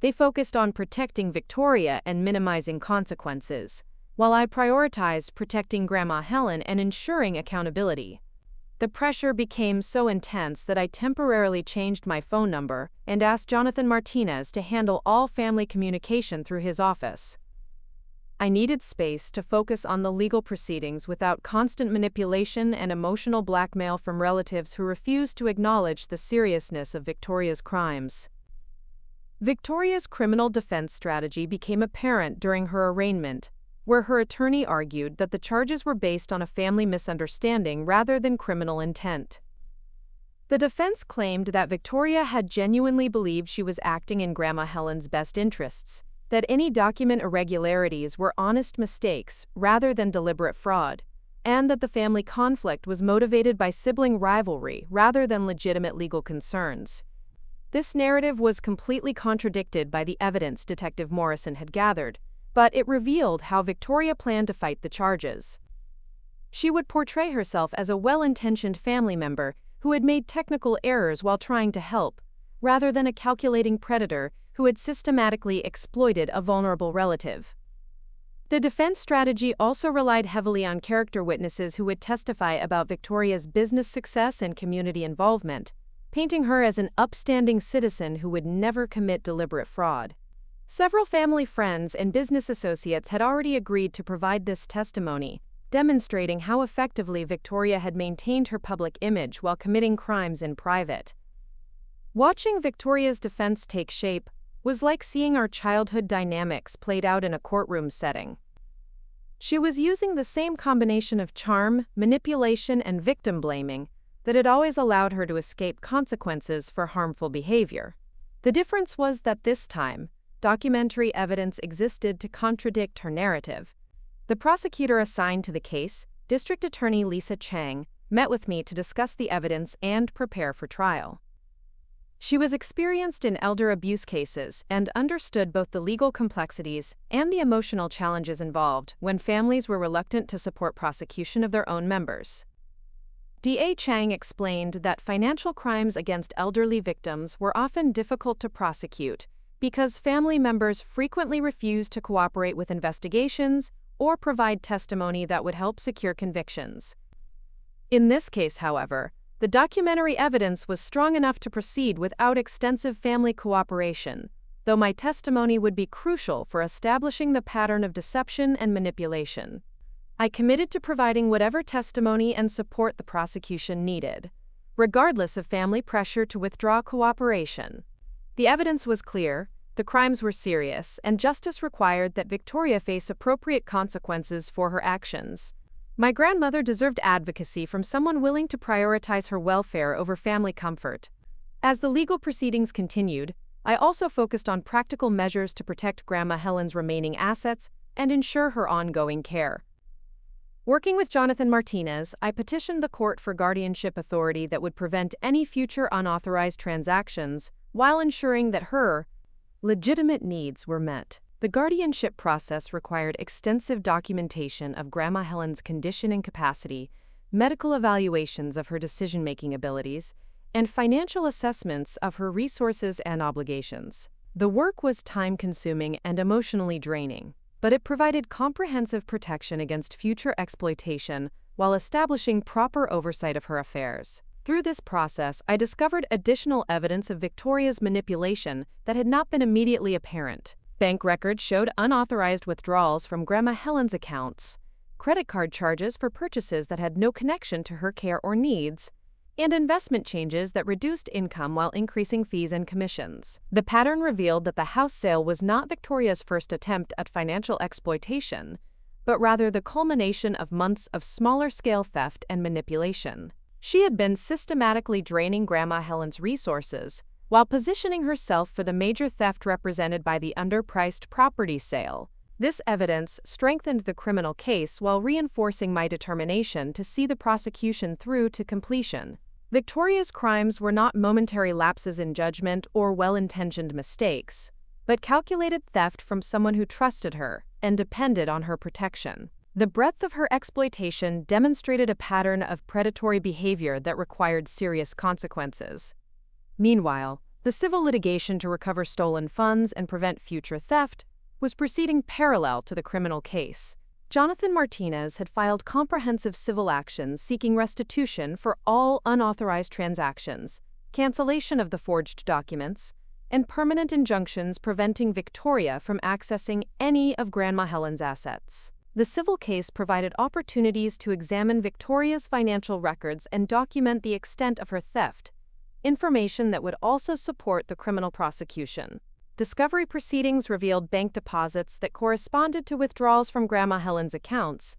They focused on protecting Victoria and minimizing consequences, while I prioritized protecting Grandma Helen and ensuring accountability. The pressure became so intense that I temporarily changed my phone number and asked Jonathan Martinez to handle all family communication through his office. I needed space to focus on the legal proceedings without constant manipulation and emotional blackmail from relatives who refused to acknowledge the seriousness of Victoria's crimes. Victoria's criminal defense strategy became apparent during her arraignment, where her attorney argued that the charges were based on a family misunderstanding rather than criminal intent. The defense claimed that Victoria had genuinely believed she was acting in Grandma Helen's best interests, that any document irregularities were honest mistakes rather than deliberate fraud, and that the family conflict was motivated by sibling rivalry rather than legitimate legal concerns. This narrative was completely contradicted by the evidence Detective Morrison had gathered, but it revealed how Victoria planned to fight the charges. She would portray herself as a well-intentioned family member who had made technical errors while trying to help, rather than a calculating predator who had systematically exploited a vulnerable relative. The defense strategy also relied heavily on character witnesses who would testify about Victoria's business success and community involvement, painting her as an upstanding citizen who would never commit deliberate fraud. Several family friends and business associates had already agreed to provide this testimony, demonstrating how effectively Victoria had maintained her public image while committing crimes in private. Watching Victoria's defense take shape was like seeing our childhood dynamics played out in a courtroom setting. She was using the same combination of charm, manipulation, and victim blaming that had always allowed her to escape consequences for harmful behavior. The difference was that this time, documentary evidence existed to contradict her narrative. The prosecutor assigned to the case, District Attorney Helen Chang, met with me to discuss the evidence and prepare for trial. She was experienced in elder abuse cases and understood both the legal complexities and the emotional challenges involved when families were reluctant to support prosecution of their own members. DA Chang explained that financial crimes against elderly victims were often difficult to prosecute because family members frequently refused to cooperate with investigations or provide testimony that would help secure convictions. In this case, however, the documentary evidence was strong enough to proceed without extensive family cooperation, though my testimony would be crucial for establishing the pattern of deception and manipulation. I committed to providing whatever testimony and support the prosecution needed, regardless of family pressure to withdraw cooperation. The evidence was clear, the crimes were serious, and justice required that Victoria face appropriate consequences for her actions. My grandmother deserved advocacy from someone willing to prioritize her welfare over family comfort. As the legal proceedings continued, I also focused on practical measures to protect Grandma Helen's remaining assets and ensure her ongoing care. Working with Jonathan Martinez, I petitioned the court for guardianship authority that would prevent any future unauthorized transactions while ensuring that her legitimate needs were met. The guardianship process required extensive documentation of Grandma Helen's condition and capacity, medical evaluations of her decision-making abilities, and financial assessments of her resources and obligations. The work was time-consuming and emotionally draining, but it provided comprehensive protection against future exploitation while establishing proper oversight of her affairs. Through this process, I discovered additional evidence of Victoria's manipulation that had not been immediately apparent. Bank records showed unauthorized withdrawals from Grandma Helen's accounts, credit card charges for purchases that had no connection to her care or needs, and investment changes that reduced income while increasing fees and commissions. The pattern revealed that the house sale was not Victoria's first attempt at financial exploitation, but rather the culmination of months of smaller-scale theft and manipulation. She had been systematically draining Grandma Helen's resources while positioning herself for the major theft represented by the underpriced property sale. This evidence strengthened the criminal case while reinforcing my determination to see the prosecution through to completion. Victoria's crimes were not momentary lapses in judgment or well-intentioned mistakes, but calculated theft from someone who trusted her and depended on her protection. The breadth of her exploitation demonstrated a pattern of predatory behavior that required serious consequences. Meanwhile, the civil litigation to recover stolen funds and prevent future theft was proceeding parallel to the criminal case. Jonathan Martinez had filed comprehensive civil actions seeking restitution for all unauthorized transactions, cancellation of the forged documents, and permanent injunctions preventing Victoria from accessing any of Grandma Helen's assets. The civil case provided opportunities to examine Victoria's financial records and document the extent of her theft, information that would also support the criminal prosecution. Discovery proceedings revealed bank deposits that corresponded to withdrawals from Grandma Helen's accounts,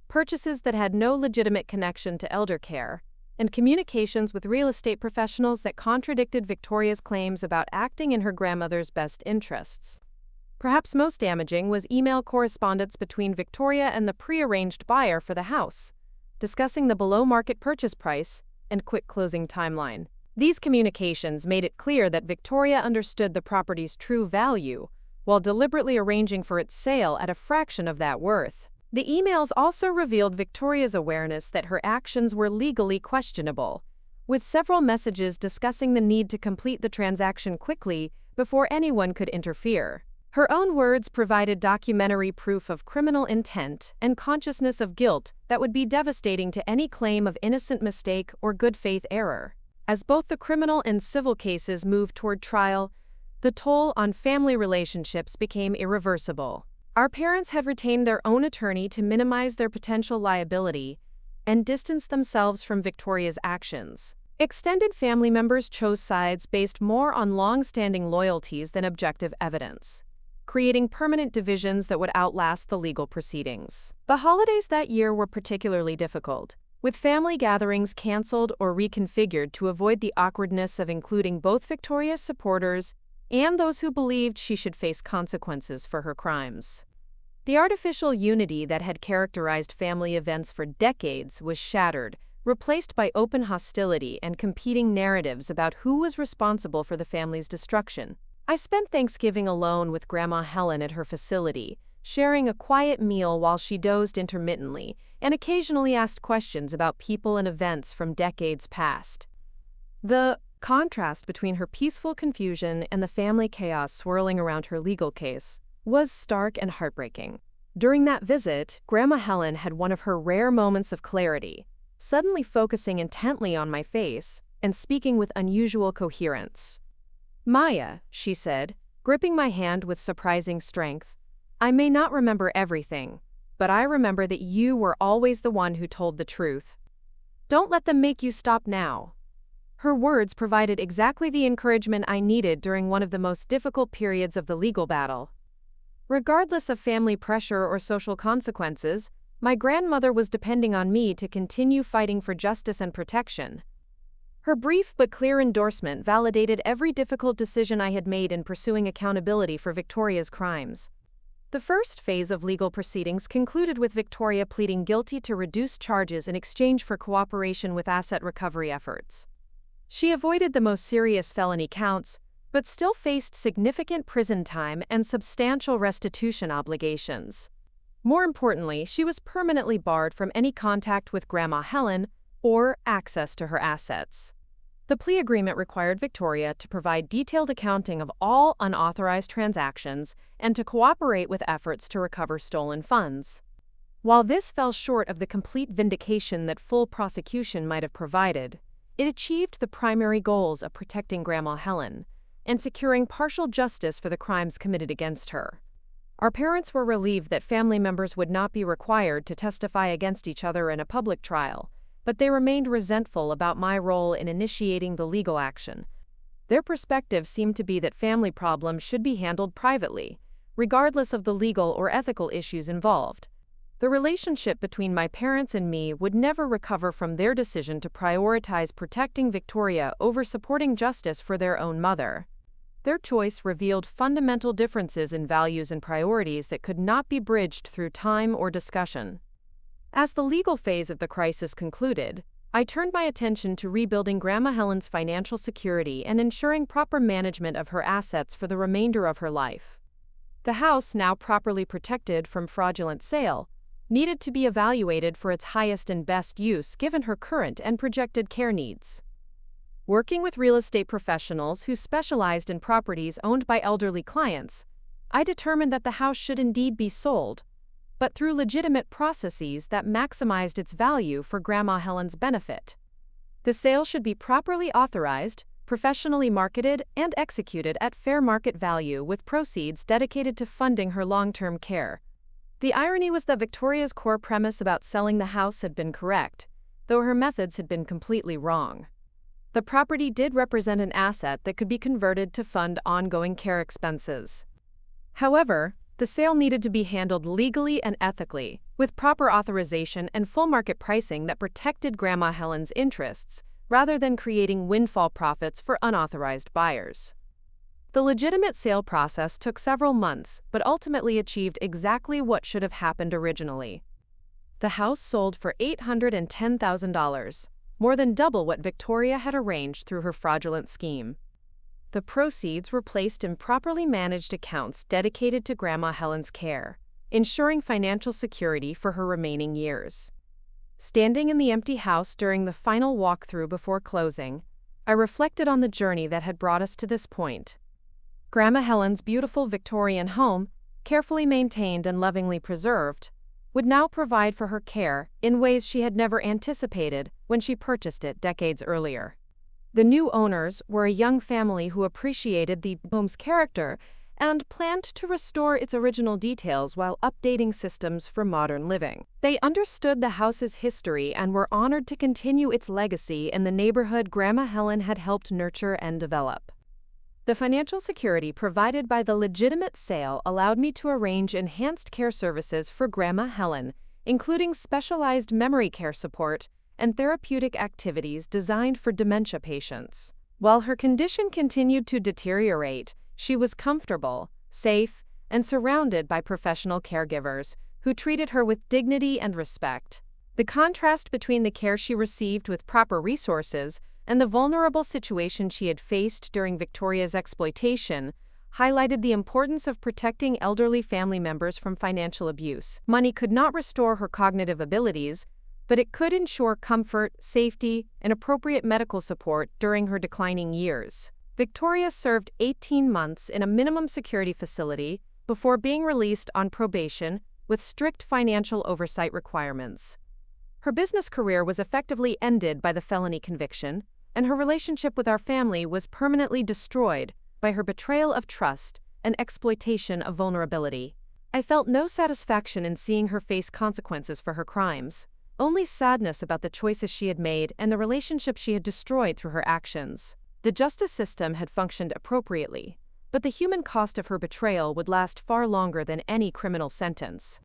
purchases that had no legitimate connection to elder care, and communications with real estate professionals that contradicted Victoria's claims about acting in her grandmother's best interests. Perhaps most damaging was email correspondence between Victoria and the prearranged buyer for the house, discussing the below-market purchase price and quick closing timeline. These communications made it clear that Victoria understood the property's true value, while deliberately arranging for its sale at a fraction of that worth. The emails also revealed Victoria's awareness that her actions were legally questionable, with several messages discussing the need to complete the transaction quickly before anyone could interfere. Her own words provided documentary proof of criminal intent and consciousness of guilt that would be devastating to any claim of innocent mistake or good faith error. As both the criminal and civil cases moved toward trial, the toll on family relationships became irreversible. Our parents had retained their own attorney to minimize their potential liability and distance themselves from Victoria's actions. Extended family members chose sides based more on long-standing loyalties than objective evidence, creating permanent divisions that would outlast the legal proceedings. The holidays that year were particularly difficult, with family gatherings canceled or reconfigured to avoid the awkwardness of including both Victoria's supporters and those who believed she should face consequences for her crimes. The artificial unity that had characterized family events for decades was shattered, replaced by open hostility and competing narratives about who was responsible for the family's destruction. I spent Thanksgiving alone with Grandma Helen at her facility, sharing a quiet meal while she dozed intermittently and occasionally asked questions about people and events from decades past. The contrast between her peaceful confusion and the family chaos swirling around her legal case was stark and heartbreaking. During that visit, Grandma Helen had one of her rare moments of clarity, suddenly focusing intently on my face and speaking with unusual coherence. "Maya," she said, gripping my hand with surprising strength, "I may not remember everything, but I remember that you were always the one who told the truth. Don't let them make you stop now." Her words provided exactly the encouragement I needed during one of the most difficult periods of the legal battle. Regardless of family pressure or social consequences, my grandmother was depending on me to continue fighting for justice and protection. Her brief but clear endorsement validated every difficult decision I had made in pursuing accountability for Victoria's crimes. The first phase of legal proceedings concluded with Victoria pleading guilty to reduced charges in exchange for cooperation with asset recovery efforts. She avoided the most serious felony counts, but still faced significant prison time and substantial restitution obligations. More importantly, she was permanently barred from any contact with Grandma Helen or access to her assets. The plea agreement required Victoria to provide detailed accounting of all unauthorized transactions and to cooperate with efforts to recover stolen funds. While this fell short of the complete vindication that full prosecution might have provided, it achieved the primary goals of protecting Grandma Helen and securing partial justice for the crimes committed against her. Our parents were relieved that family members would not be required to testify against each other in a public trial, but they remained resentful about my role in initiating the legal action. Their perspective seemed to be that family problems should be handled privately, regardless of the legal or ethical issues involved. The relationship between my parents and me would never recover from their decision to prioritize protecting Victoria over supporting justice for their own mother. Their choice revealed fundamental differences in values and priorities that could not be bridged through time or discussion. As the legal phase of the crisis concluded, I turned my attention to rebuilding Grandma Helen's financial security and ensuring proper management of her assets for the remainder of her life. The house, now properly protected from fraudulent sale, needed to be evaluated for its highest and best use given her current and projected care needs. Working with real estate professionals who specialized in properties owned by elderly clients, I determined that the house should indeed be sold, but through legitimate processes that maximized its value for Grandma Helen's benefit. The sale should be properly authorized, professionally marketed, and executed at fair market value with proceeds dedicated to funding her long-term care. The irony was that Victoria's core premise about selling the house had been correct, though her methods had been completely wrong. The property did represent an asset that could be converted to fund ongoing care expenses. However, the sale needed to be handled legally and ethically, with proper authorization and full market pricing that protected Grandma Helen's interests, rather than creating windfall profits for unauthorized buyers. The legitimate sale process took several months, but ultimately achieved exactly what should have happened originally. The house sold for $810,000, more than double what Victoria had arranged through her fraudulent scheme. The proceeds were placed in properly managed accounts dedicated to Grandma Helen's care, ensuring financial security for her remaining years. Standing in the empty house during the final walkthrough before closing, I reflected on the journey that had brought us to this point. Grandma Helen's beautiful Victorian home, carefully maintained and lovingly preserved, would now provide for her care in ways she had never anticipated when she purchased it decades earlier. The new owners were a young family who appreciated the home's character and planned to restore its original details while updating systems for modern living. They understood the house's history and were honored to continue its legacy in the neighborhood Grandma Helen had helped nurture and develop. The financial security provided by the legitimate sale allowed me to arrange enhanced care services for Grandma Helen, including specialized memory care support and therapeutic activities designed for dementia patients. While her condition continued to deteriorate, she was comfortable, safe, and surrounded by professional caregivers who treated her with dignity and respect. The contrast between the care she received with proper resources and the vulnerable situation she had faced during Victoria's exploitation highlighted the importance of protecting elderly family members from financial abuse. Money could not restore her cognitive abilities, but it could ensure comfort, safety, and appropriate medical support during her declining years. Victoria served 18 months in a minimum security facility before being released on probation with strict financial oversight requirements. Her business career was effectively ended by the felony conviction, and her relationship with our family was permanently destroyed by her betrayal of trust and exploitation of vulnerability. I felt no satisfaction in seeing her face consequences for her crimes. only sadness about the choices she had made and the relationship she had destroyed through her actions. The justice system had functioned appropriately, but the human cost of her betrayal would last far longer than any criminal sentence.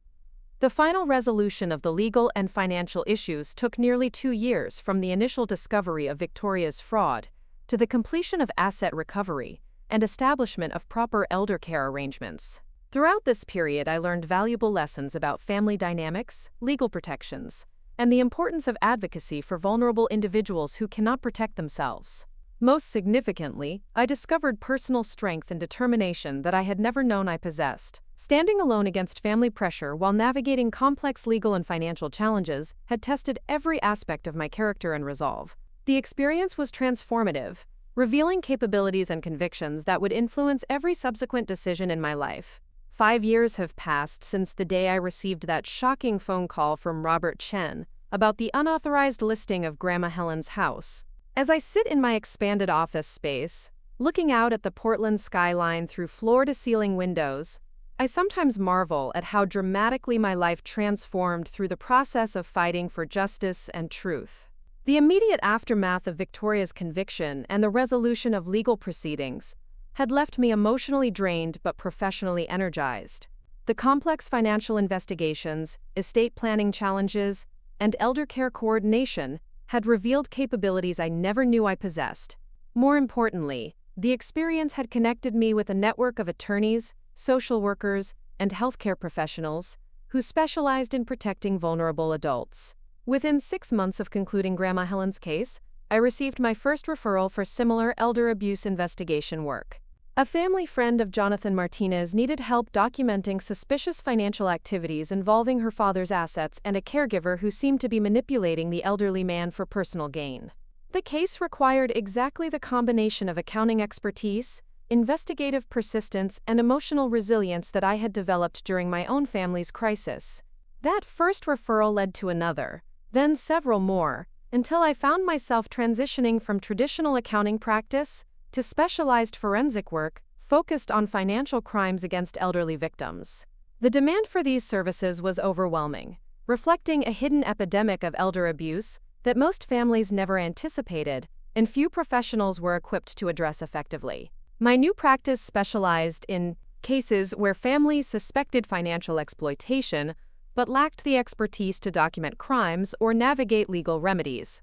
The final resolution of the legal and financial issues took nearly 2 years, from the initial discovery of Victoria's fraud to the completion of asset recovery and establishment of proper elder care arrangements. Throughout this period, I learned valuable lessons about family dynamics, legal protections, and the importance of advocacy for vulnerable individuals who cannot protect themselves. Most significantly, I discovered personal strength and determination that I had never known I possessed. Standing alone against family pressure while navigating complex legal and financial challenges had tested every aspect of my character and resolve. The experience was transformative, revealing capabilities and convictions that would influence every subsequent decision in my life. 5 years have passed since the day I received that shocking phone call from Margaret Chen about the unauthorized listing of Grandma Helen's house. As I sit in my expanded office space, looking out at the Portland skyline through floor-to-ceiling windows, I sometimes marvel at how dramatically my life transformed through the process of fighting for justice and truth. The immediate aftermath of Victoria's conviction and the resolution of legal proceedings had left me emotionally drained but professionally energized. The complex financial investigations, estate planning challenges, and elder care coordination had revealed capabilities I never knew I possessed. More importantly, the experience had connected me with a network of attorneys, social workers, and healthcare professionals who specialized in protecting vulnerable adults. Within 6 months of concluding Grandma Helen's case, I received my first referral for similar elder abuse investigation work. A family friend of Jonathan Martinez needed help documenting suspicious financial activities involving her father's assets and a caregiver who seemed to be manipulating the elderly man for personal gain. The case required exactly the combination of accounting expertise, investigative persistence, and emotional resilience that I had developed during my own family's crisis. That first referral led to another, then several more, until I found myself transitioning from traditional accounting practice to specialized forensic work focused on financial crimes against elderly victims. The demand for these services was overwhelming, reflecting a hidden epidemic of elder abuse that most families never anticipated and few professionals were equipped to address effectively. My new practice specialized in cases where families suspected financial exploitation but lacked the expertise to document crimes or navigate legal remedies.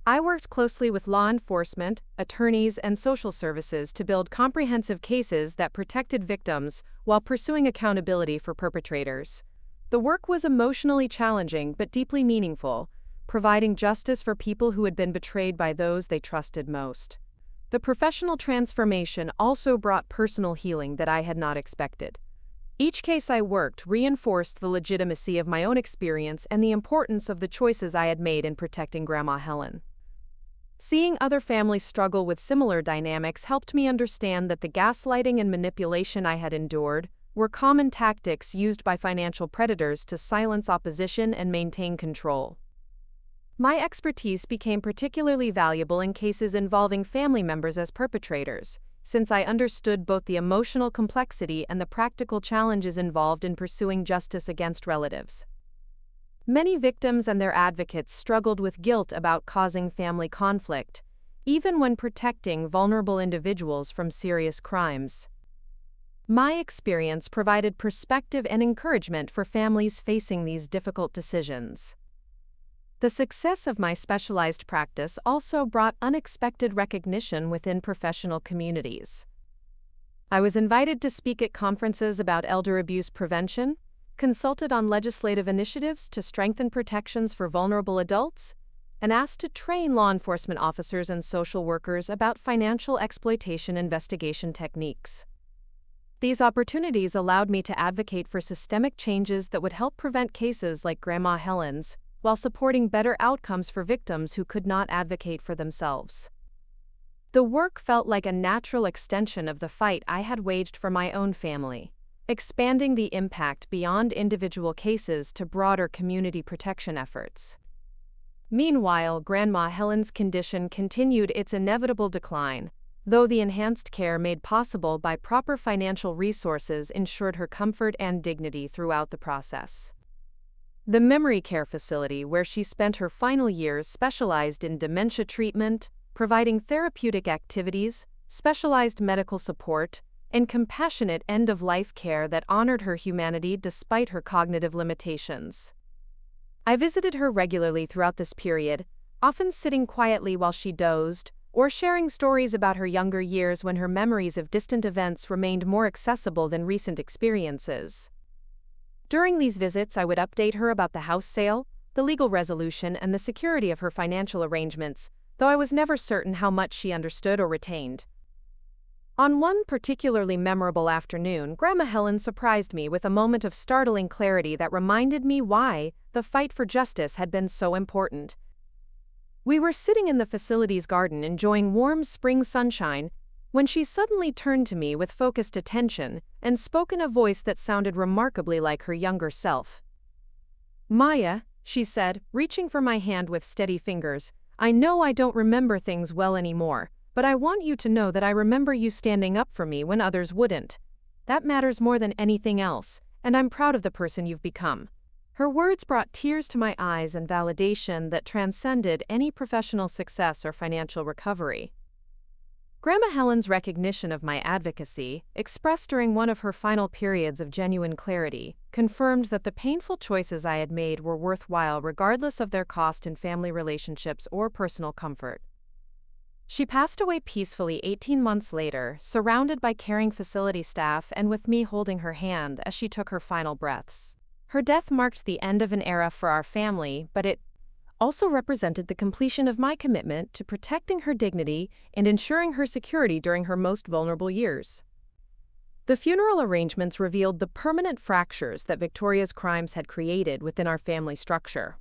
I worked closely with law enforcement, attorneys, and social services to build comprehensive cases that protected victims while pursuing accountability for perpetrators. The work was emotionally challenging but deeply meaningful, providing justice for people who had been betrayed by those they trusted most. The professional transformation also brought personal healing that I had not expected. Each case I worked reinforced the legitimacy of my own experience and the importance of the choices I had made in protecting Grandma Helen. Seeing other families struggle with similar dynamics helped me understand that the gaslighting and manipulation I had endured were common tactics used by financial predators to silence opposition and maintain control. My expertise became particularly valuable in cases involving family members as perpetrators, since I understood both the emotional complexity and the practical challenges involved in pursuing justice against relatives. Many victims and their advocates struggled with guilt about causing family conflict, even when protecting vulnerable individuals from serious crimes. My experience provided perspective and encouragement for families facing these difficult decisions. The success of my specialized practice also brought unexpected recognition within professional communities. I was invited to speak at conferences about elder abuse prevention, consulted on legislative initiatives to strengthen protections for vulnerable adults, and asked to train law enforcement officers and social workers about financial exploitation investigation techniques. These opportunities allowed me to advocate for systemic changes that would help prevent cases like Grandma Helen's, while supporting better outcomes for victims who could not advocate for themselves. The work felt like a natural extension of the fight I had waged for my own family, expanding the impact beyond individual cases to broader community protection efforts. Meanwhile, Grandma Helen's condition continued its inevitable decline, though the enhanced care made possible by proper financial resources ensured her comfort and dignity throughout the process. The memory care facility where she spent her final years specialized in dementia treatment, providing therapeutic activities, specialized medical support, and compassionate end-of-life care that honored her humanity despite her cognitive limitations. I visited her regularly throughout this period, often sitting quietly while she dozed, or sharing stories about her younger years when her memories of distant events remained more accessible than recent experiences. During these visits, I would update her about the house sale, the legal resolution, and the security of her financial arrangements, though I was never certain how much she understood or retained. On one particularly memorable afternoon, Grandma Helen surprised me with a moment of startling clarity that reminded me why the fight for justice had been so important. We were sitting in the facility's garden enjoying warm spring sunshine when she suddenly turned to me with focused attention and spoke in a voice that sounded remarkably like her younger self. "Maya," she said, reaching for my hand with steady fingers, "I know I don't remember things well anymore, but I want you to know that I remember you standing up for me when others wouldn't. That matters more than anything else, and I'm proud of the person you've become." Her words brought tears to my eyes and validation that transcended any professional success or financial recovery. Grandma Helen's recognition of my advocacy, expressed during one of her final periods of genuine clarity, confirmed that the painful choices I had made were worthwhile regardless of their cost in family relationships or personal comfort. She passed away peacefully 18 months later, surrounded by caring facility staff and with me holding her hand as she took her final breaths. Her death marked the end of an era for our family, but it also represented the completion of my commitment to protecting her dignity and ensuring her security during her most vulnerable years. The funeral arrangements revealed the permanent fractures that Victoria's crimes had created within our family structure.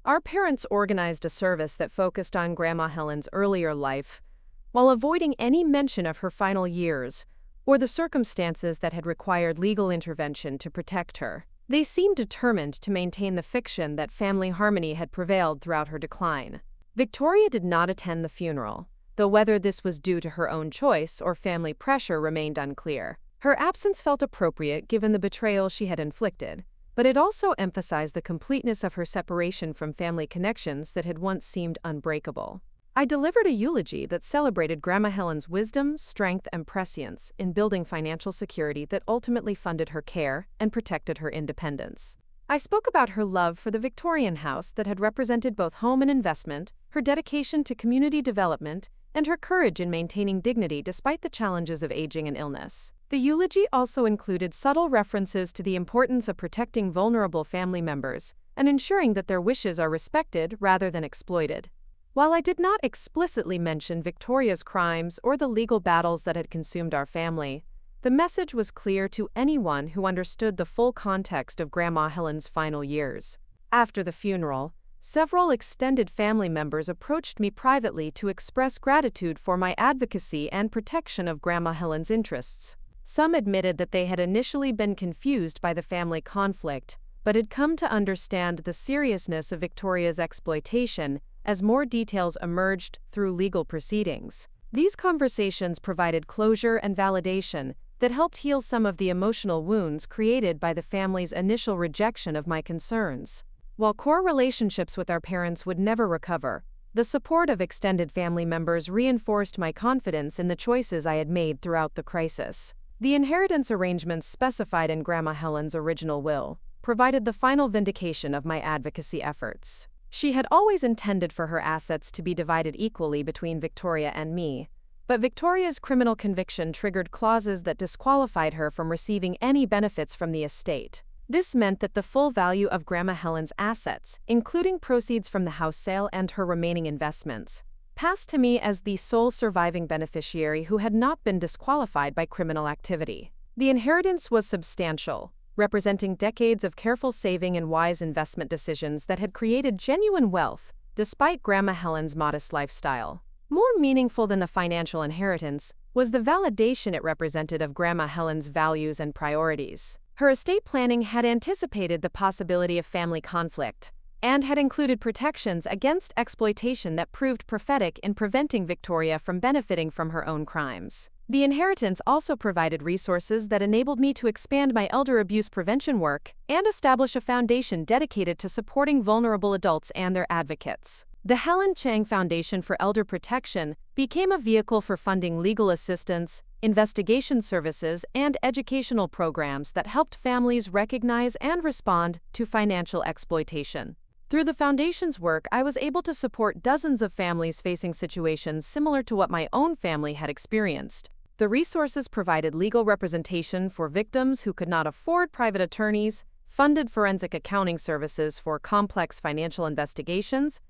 Our parents organized a service that focused on Grandma Helen's earlier life, while avoiding any mention of her final years or the circumstances that had required legal intervention to protect her. They seemed determined to maintain the fiction that family harmony had prevailed throughout her decline. Victoria did not attend the funeral, though whether this was due to her own choice or family pressure remained unclear. Her absence felt appropriate given the betrayal she had inflicted, but it also emphasized the completeness of her separation from family connections that had once seemed unbreakable. I delivered a eulogy that celebrated Grandma Helen's wisdom, strength, and prescience in building financial security that ultimately funded her care and protected her independence. I spoke about her love for the Victorian house that had represented both home and investment, her dedication to community development, and her courage in maintaining dignity despite the challenges of aging and illness. The eulogy also included subtle references to the importance of protecting vulnerable family members and ensuring that their wishes are respected rather than exploited. While I did not explicitly mention Victoria's crimes or the legal battles that had consumed our family, the message was clear to anyone who understood the full context of Grandma Helen's final years. After the funeral, several extended family members approached me privately to express gratitude for my advocacy and protection of Grandma Helen's interests. Some admitted that they had initially been confused by the family conflict, but had come to understand the seriousness of Victoria's exploitation as more details emerged through legal proceedings. These conversations provided closure and validation that helped heal some of the emotional wounds created by the family's initial rejection of my concerns. While core relationships with our parents would never recover, the support of extended family members reinforced my confidence in the choices I had made throughout the crisis. The inheritance arrangements specified in Grandma Helen's original will provided the final vindication of my advocacy efforts. She had always intended for her assets to be divided equally between Victoria and me, but Victoria's criminal conviction triggered clauses that disqualified her from receiving any benefits from the estate. This meant that the full value of Grandma Helen's assets, including proceeds from the house sale and her remaining investments, passed to me as the sole surviving beneficiary who had not been disqualified by criminal activity. The inheritance was substantial, representing decades of careful saving and wise investment decisions that had created genuine wealth, despite Grandma Helen's modest lifestyle. More meaningful than the financial inheritance was the validation it represented of Grandma Helen's values and priorities. Her estate planning had anticipated the possibility of family conflict, and had included protections against exploitation that proved prophetic in preventing Victoria from benefiting from her own crimes. The inheritance also provided resources that enabled me to expand my elder abuse prevention work and establish a foundation dedicated to supporting vulnerable adults and their advocates. The Helen Chang Foundation for Elder Protection became a vehicle for funding legal assistance, investigation services, and educational programs that helped families recognize and respond to financial exploitation. Through the foundation's work, I was able to support dozens of families facing situations similar to what my own family had experienced. The resources provided legal representation for victims who could not afford private attorneys, funded forensic accounting services for complex financial investigations,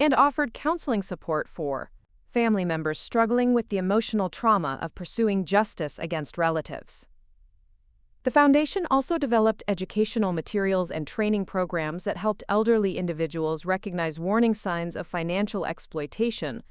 and offered counseling support for family members struggling with the emotional trauma of pursuing justice against relatives. The foundation also developed educational materials and training programs that helped elderly individuals recognize warning signs of financial exploitation,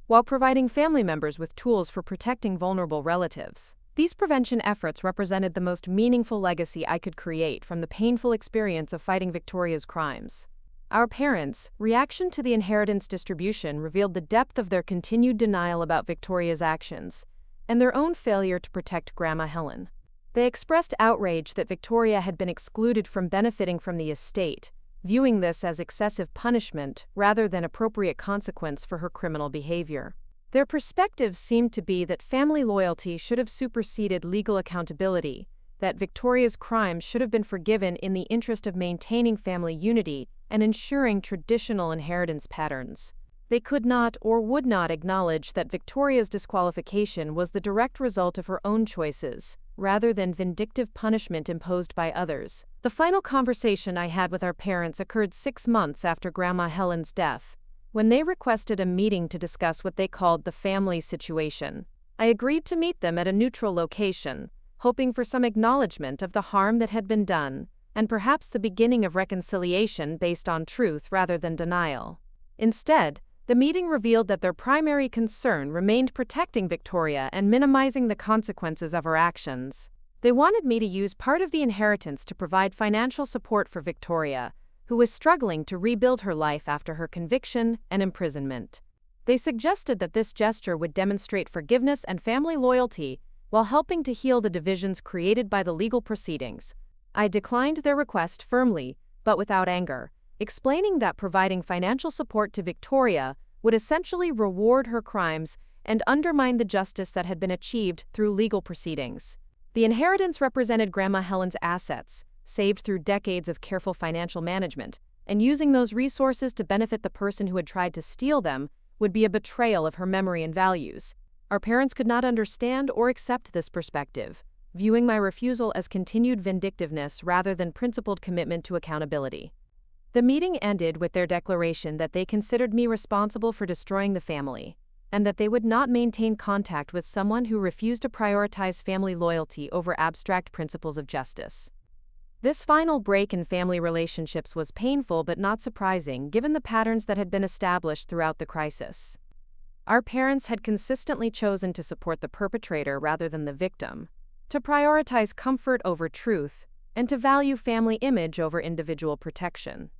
while providing family members with tools for protecting vulnerable relatives. These prevention efforts represented the most meaningful legacy I could create from the painful experience of fighting Victoria's crimes. Our parents' reaction to the inheritance distribution revealed the depth of their continued denial about Victoria's actions and their own failure to protect Grandma Helen. They expressed outrage that Victoria had been excluded from benefiting from the estate, viewing this as excessive punishment rather than appropriate consequence for her criminal behavior. Their perspective seemed to be that family loyalty should have superseded legal accountability, that Victoria's crimes should have been forgiven in the interest of maintaining family unity and ensuring traditional inheritance patterns. They could not or would not acknowledge that Victoria's disqualification was the direct result of her own choices, rather than vindictive punishment imposed by others. The final conversation I had with our parents occurred 6 months after Grandma Helen's death, when they requested a meeting to discuss what they called the family situation. I agreed to meet them at a neutral location, hoping for some acknowledgement of the harm that had been done, and perhaps the beginning of reconciliation based on truth rather than denial. Instead, the meeting revealed that their primary concern remained protecting Victoria and minimizing the consequences of her actions. They wanted me to use part of the inheritance to provide financial support for Victoria, who was struggling to rebuild her life after her conviction and imprisonment. They suggested that this gesture would demonstrate forgiveness and family loyalty while helping to heal the divisions created by the legal proceedings. I declined their request firmly, but without anger, explaining that providing financial support to Victoria would essentially reward her crimes and undermine the justice that had been achieved through legal proceedings. The inheritance represented Grandma Helen's assets, saved through decades of careful financial management, and using those resources to benefit the person who had tried to steal them would be a betrayal of her memory and values. Our parents could not understand or accept this perspective, viewing my refusal as continued vindictiveness rather than principled commitment to accountability. The meeting ended with their declaration that they considered me responsible for destroying the family, and that they would not maintain contact with someone who refused to prioritize family loyalty over abstract principles of justice. This final break in family relationships was painful but not surprising given the patterns that had been established throughout the crisis. Our parents had consistently chosen to support the perpetrator rather than the victim, to prioritize comfort over truth, and to value family image over individual protection.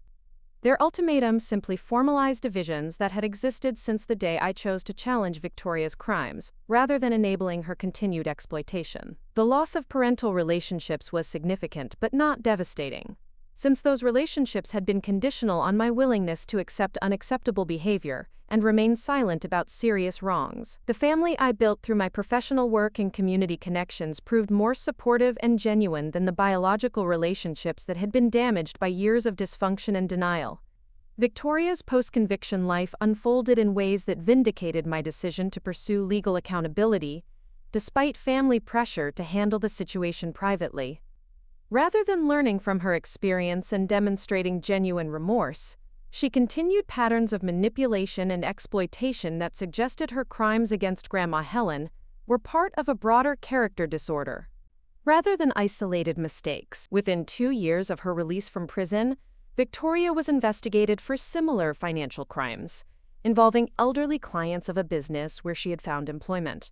Their ultimatum simply formalized divisions that had existed since the day I chose to challenge Victoria's crimes, rather than enabling her continued exploitation. The loss of parental relationships was significant but not devastating, since those relationships had been conditional on my willingness to accept unacceptable behavior and remain silent about serious wrongs. The family I built through my professional work and community connections proved more supportive and genuine than the biological relationships that had been damaged by years of dysfunction and denial. Victoria's post-conviction life unfolded in ways that vindicated my decision to pursue legal accountability, despite family pressure to handle the situation privately. Rather than learning from her experience and demonstrating genuine remorse, she continued patterns of manipulation and exploitation that suggested her crimes against Grandma Helen were part of a broader character disorder, rather than isolated mistakes. Within 2 years of her release from prison, Victoria was investigated for similar financial crimes, involving elderly clients of a business where she had found employment.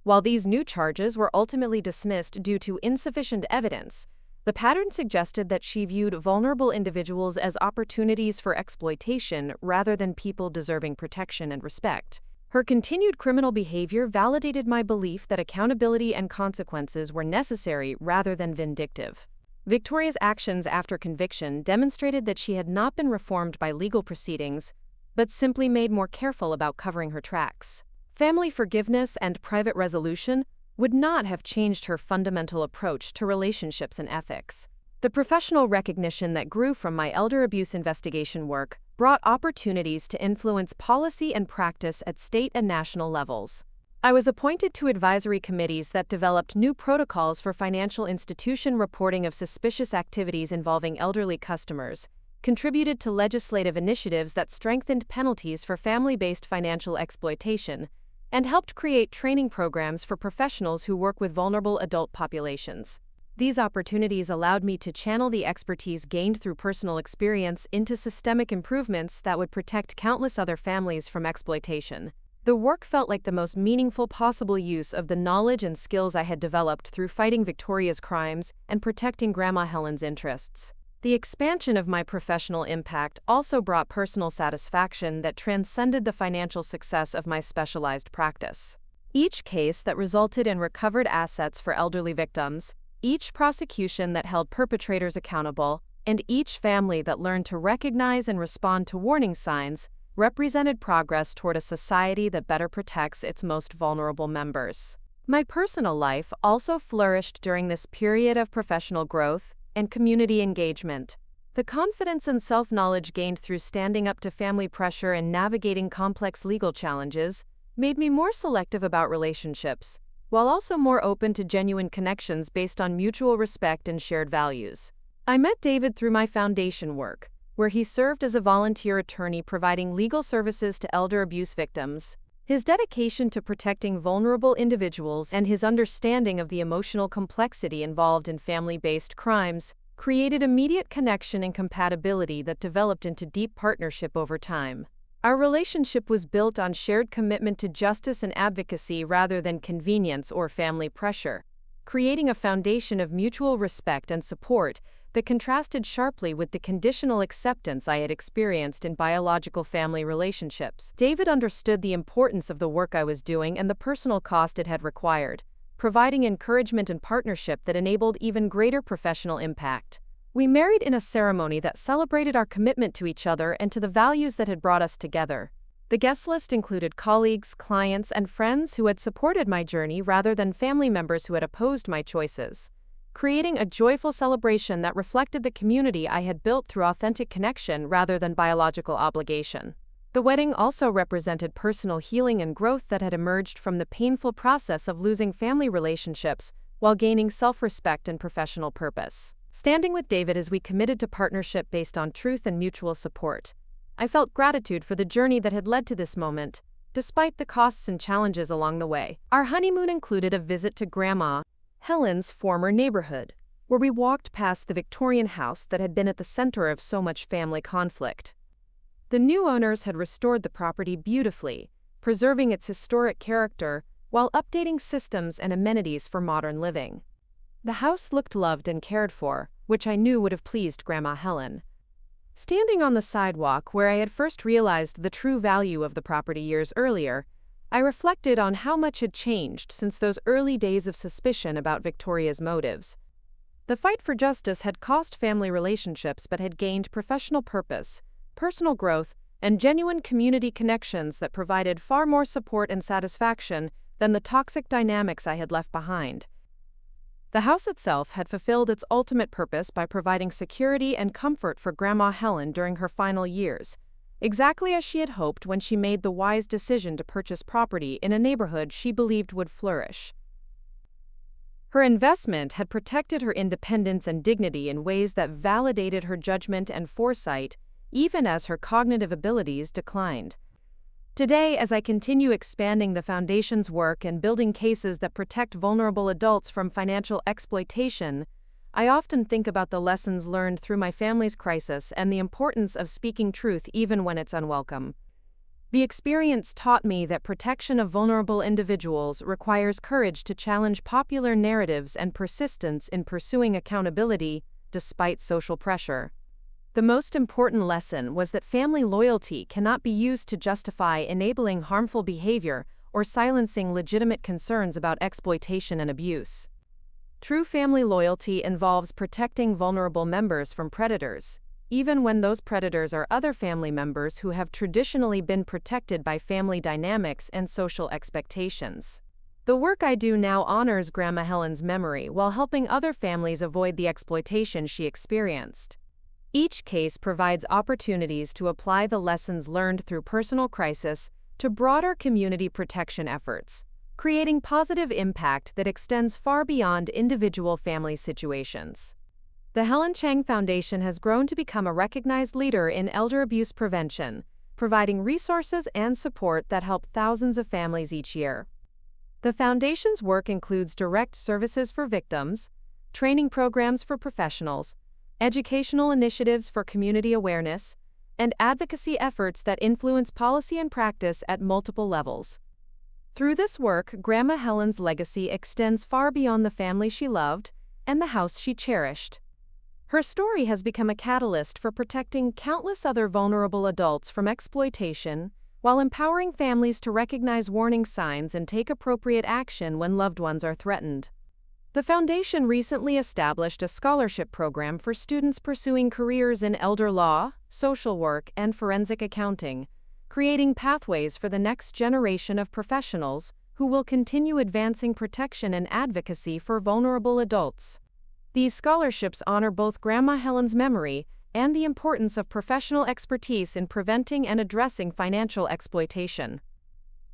While these new charges were ultimately dismissed due to insufficient evidence, the pattern suggested that she viewed vulnerable individuals as opportunities for exploitation rather than people deserving protection and respect. Her continued criminal behavior validated my belief that accountability and consequences were necessary rather than vindictive. Victoria's actions after conviction demonstrated that she had not been reformed by legal proceedings, but simply made more careful about covering her tracks. Family forgiveness and private resolution would not have changed her fundamental approach to relationships and ethics. The professional recognition that grew from my elder abuse investigation work brought opportunities to influence policy and practice at state and national levels. I was appointed to advisory committees that developed new protocols for financial institution reporting of suspicious activities involving elderly customers, contributed to legislative initiatives that strengthened penalties for family-based financial exploitation, and helped create training programs for professionals who work with vulnerable adult populations. These opportunities allowed me to channel the expertise gained through personal experience into systemic improvements that would protect countless other families from exploitation. The work felt like the most meaningful possible use of the knowledge and skills I had developed through fighting Victoria's crimes and protecting Grandma Helen's interests. The expansion of my professional impact also brought personal satisfaction that transcended the financial success of my specialized practice. Each case that resulted in recovered assets for elderly victims, each prosecution that held perpetrators accountable, and each family that learned to recognize and respond to warning signs represented progress toward a society that better protects its most vulnerable members. My personal life also flourished during this period of professional growth and community engagement. The confidence and self-knowledge gained through standing up to family pressure and navigating complex legal challenges made me more selective about relationships, while also more open to genuine connections based on mutual respect and shared values. I met David through my foundation work, where he served as a volunteer attorney providing legal services to elder abuse victims. His dedication to protecting vulnerable individuals and his understanding of the emotional complexity involved in family-based crimes created immediate connection and compatibility that developed into deep partnership over time. Our relationship was built on shared commitment to justice and advocacy rather than convenience or family pressure, creating a foundation of mutual respect and support that contrasted sharply with the conditional acceptance I had experienced in biological family relationships. David understood the importance of the work I was doing and the personal cost it had required, providing encouragement and partnership that enabled even greater professional impact. We married in a ceremony that celebrated our commitment to each other and to the values that had brought us together. The guest list included colleagues, clients, and friends who had supported my journey rather than family members who had opposed my choices, creating a joyful celebration that reflected the community I had built through authentic connection rather than biological obligation. The wedding also represented personal healing and growth that had emerged from the painful process of losing family relationships while gaining self-respect and professional purpose. Standing with David as we committed to partnership based on truth and mutual support, I felt gratitude for the journey that had led to this moment, despite the costs and challenges along the way. Our honeymoon included a visit to Grandma Helen's former neighborhood, where we walked past the Victorian house that had been at the center of so much family conflict. The new owners had restored the property beautifully, preserving its historic character while updating systems and amenities for modern living. The house looked loved and cared for, which I knew would have pleased Grandma Helen. Standing on the sidewalk where I had first realized the true value of the property years earlier, I reflected on how much had changed since those early days of suspicion about Victoria's motives. The fight for justice had cost family relationships but had gained professional purpose, personal growth, and genuine community connections that provided far more support and satisfaction than the toxic dynamics I had left behind. The house itself had fulfilled its ultimate purpose by providing security and comfort for Grandma Helen during her final years, exactly as she had hoped when she made the wise decision to purchase property in a neighborhood she believed would flourish. Her investment had protected her independence and dignity in ways that validated her judgment and foresight, even as her cognitive abilities declined. Today, as I continue expanding the Foundation's work and building cases that protect vulnerable adults from financial exploitation, I often think about the lessons learned through my family's crisis and the importance of speaking truth even when it's unwelcome. The experience taught me that protection of vulnerable individuals requires courage to challenge popular narratives and persistence in pursuing accountability, despite social pressure. The most important lesson was that family loyalty cannot be used to justify enabling harmful behavior or silencing legitimate concerns about exploitation and abuse. True family loyalty involves protecting vulnerable members from predators, even when those predators are other family members who have traditionally been protected by family dynamics and social expectations. The work I do now honors Grandma Helen's memory while helping other families avoid the exploitation she experienced. Each case provides opportunities to apply the lessons learned through personal crisis to broader community protection efforts, creating positive impact that extends far beyond individual family situations. The Helen Chang Foundation has grown to become a recognized leader in elder abuse prevention, providing resources and support that help thousands of families each year. The Foundation's work includes direct services for victims, training programs for professionals, educational initiatives for community awareness, and advocacy efforts that influence policy and practice at multiple levels. Through this work, Grandma Helen's legacy extends far beyond the family she loved and the house she cherished. Her story has become a catalyst for protecting countless other vulnerable adults from exploitation, while empowering families to recognize warning signs and take appropriate action when loved ones are threatened. The Foundation recently established a scholarship program for students pursuing careers in elder law, social work, and forensic accounting, creating pathways for the next generation of professionals who will continue advancing protection and advocacy for vulnerable adults. These scholarships honor both Grandma Helen's memory and the importance of professional expertise in preventing and addressing financial exploitation.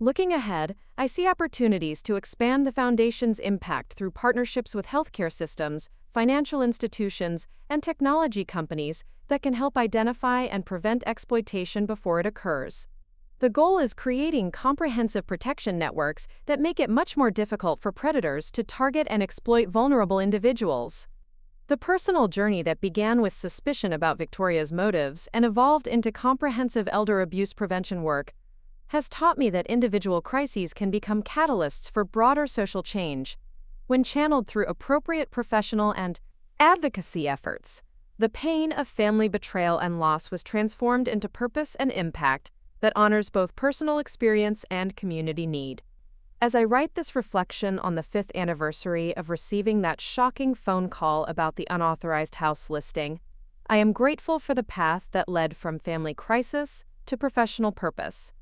Looking ahead, I see opportunities to expand the Foundation's impact through partnerships with healthcare systems, financial institutions, and technology companies that can help identify and prevent exploitation before it occurs. The goal is creating comprehensive protection networks that make it much more difficult for predators to target and exploit vulnerable individuals. The personal journey that began with suspicion about Victoria's motives and evolved into comprehensive elder abuse prevention work has taught me that individual crises can become catalysts for broader social change when channeled through appropriate professional and advocacy efforts. The pain of family betrayal and loss was transformed into purpose and impact that honors both personal experience and community need. As I write this reflection on the 5th anniversary of receiving that shocking phone call about the unauthorized house listing, I am grateful for the path that led from family crisis to professional purpose.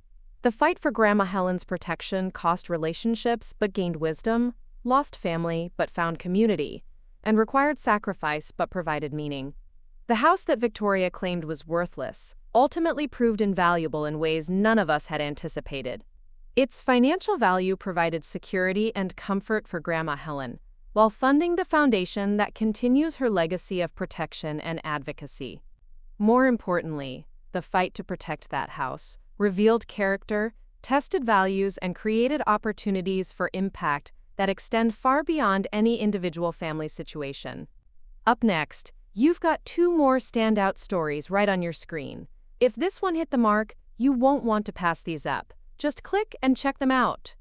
The fight for Grandma Helen's protection cost relationships but gained wisdom, lost family but found community, and required sacrifice but provided meaning. The house that Victoria claimed was worthless ultimately proved invaluable in ways none of us had anticipated. Its financial value provided security and comfort for Grandma Helen, while funding the foundation that continues her legacy of protection and advocacy. More importantly, the fight to protect that house revealed character, tested values, and created opportunities for impact that extend far beyond any individual family situation. Up next, you've got 2 more standout stories right on your screen. If this one hit the mark, you won't want to pass these up. Just click and check them out.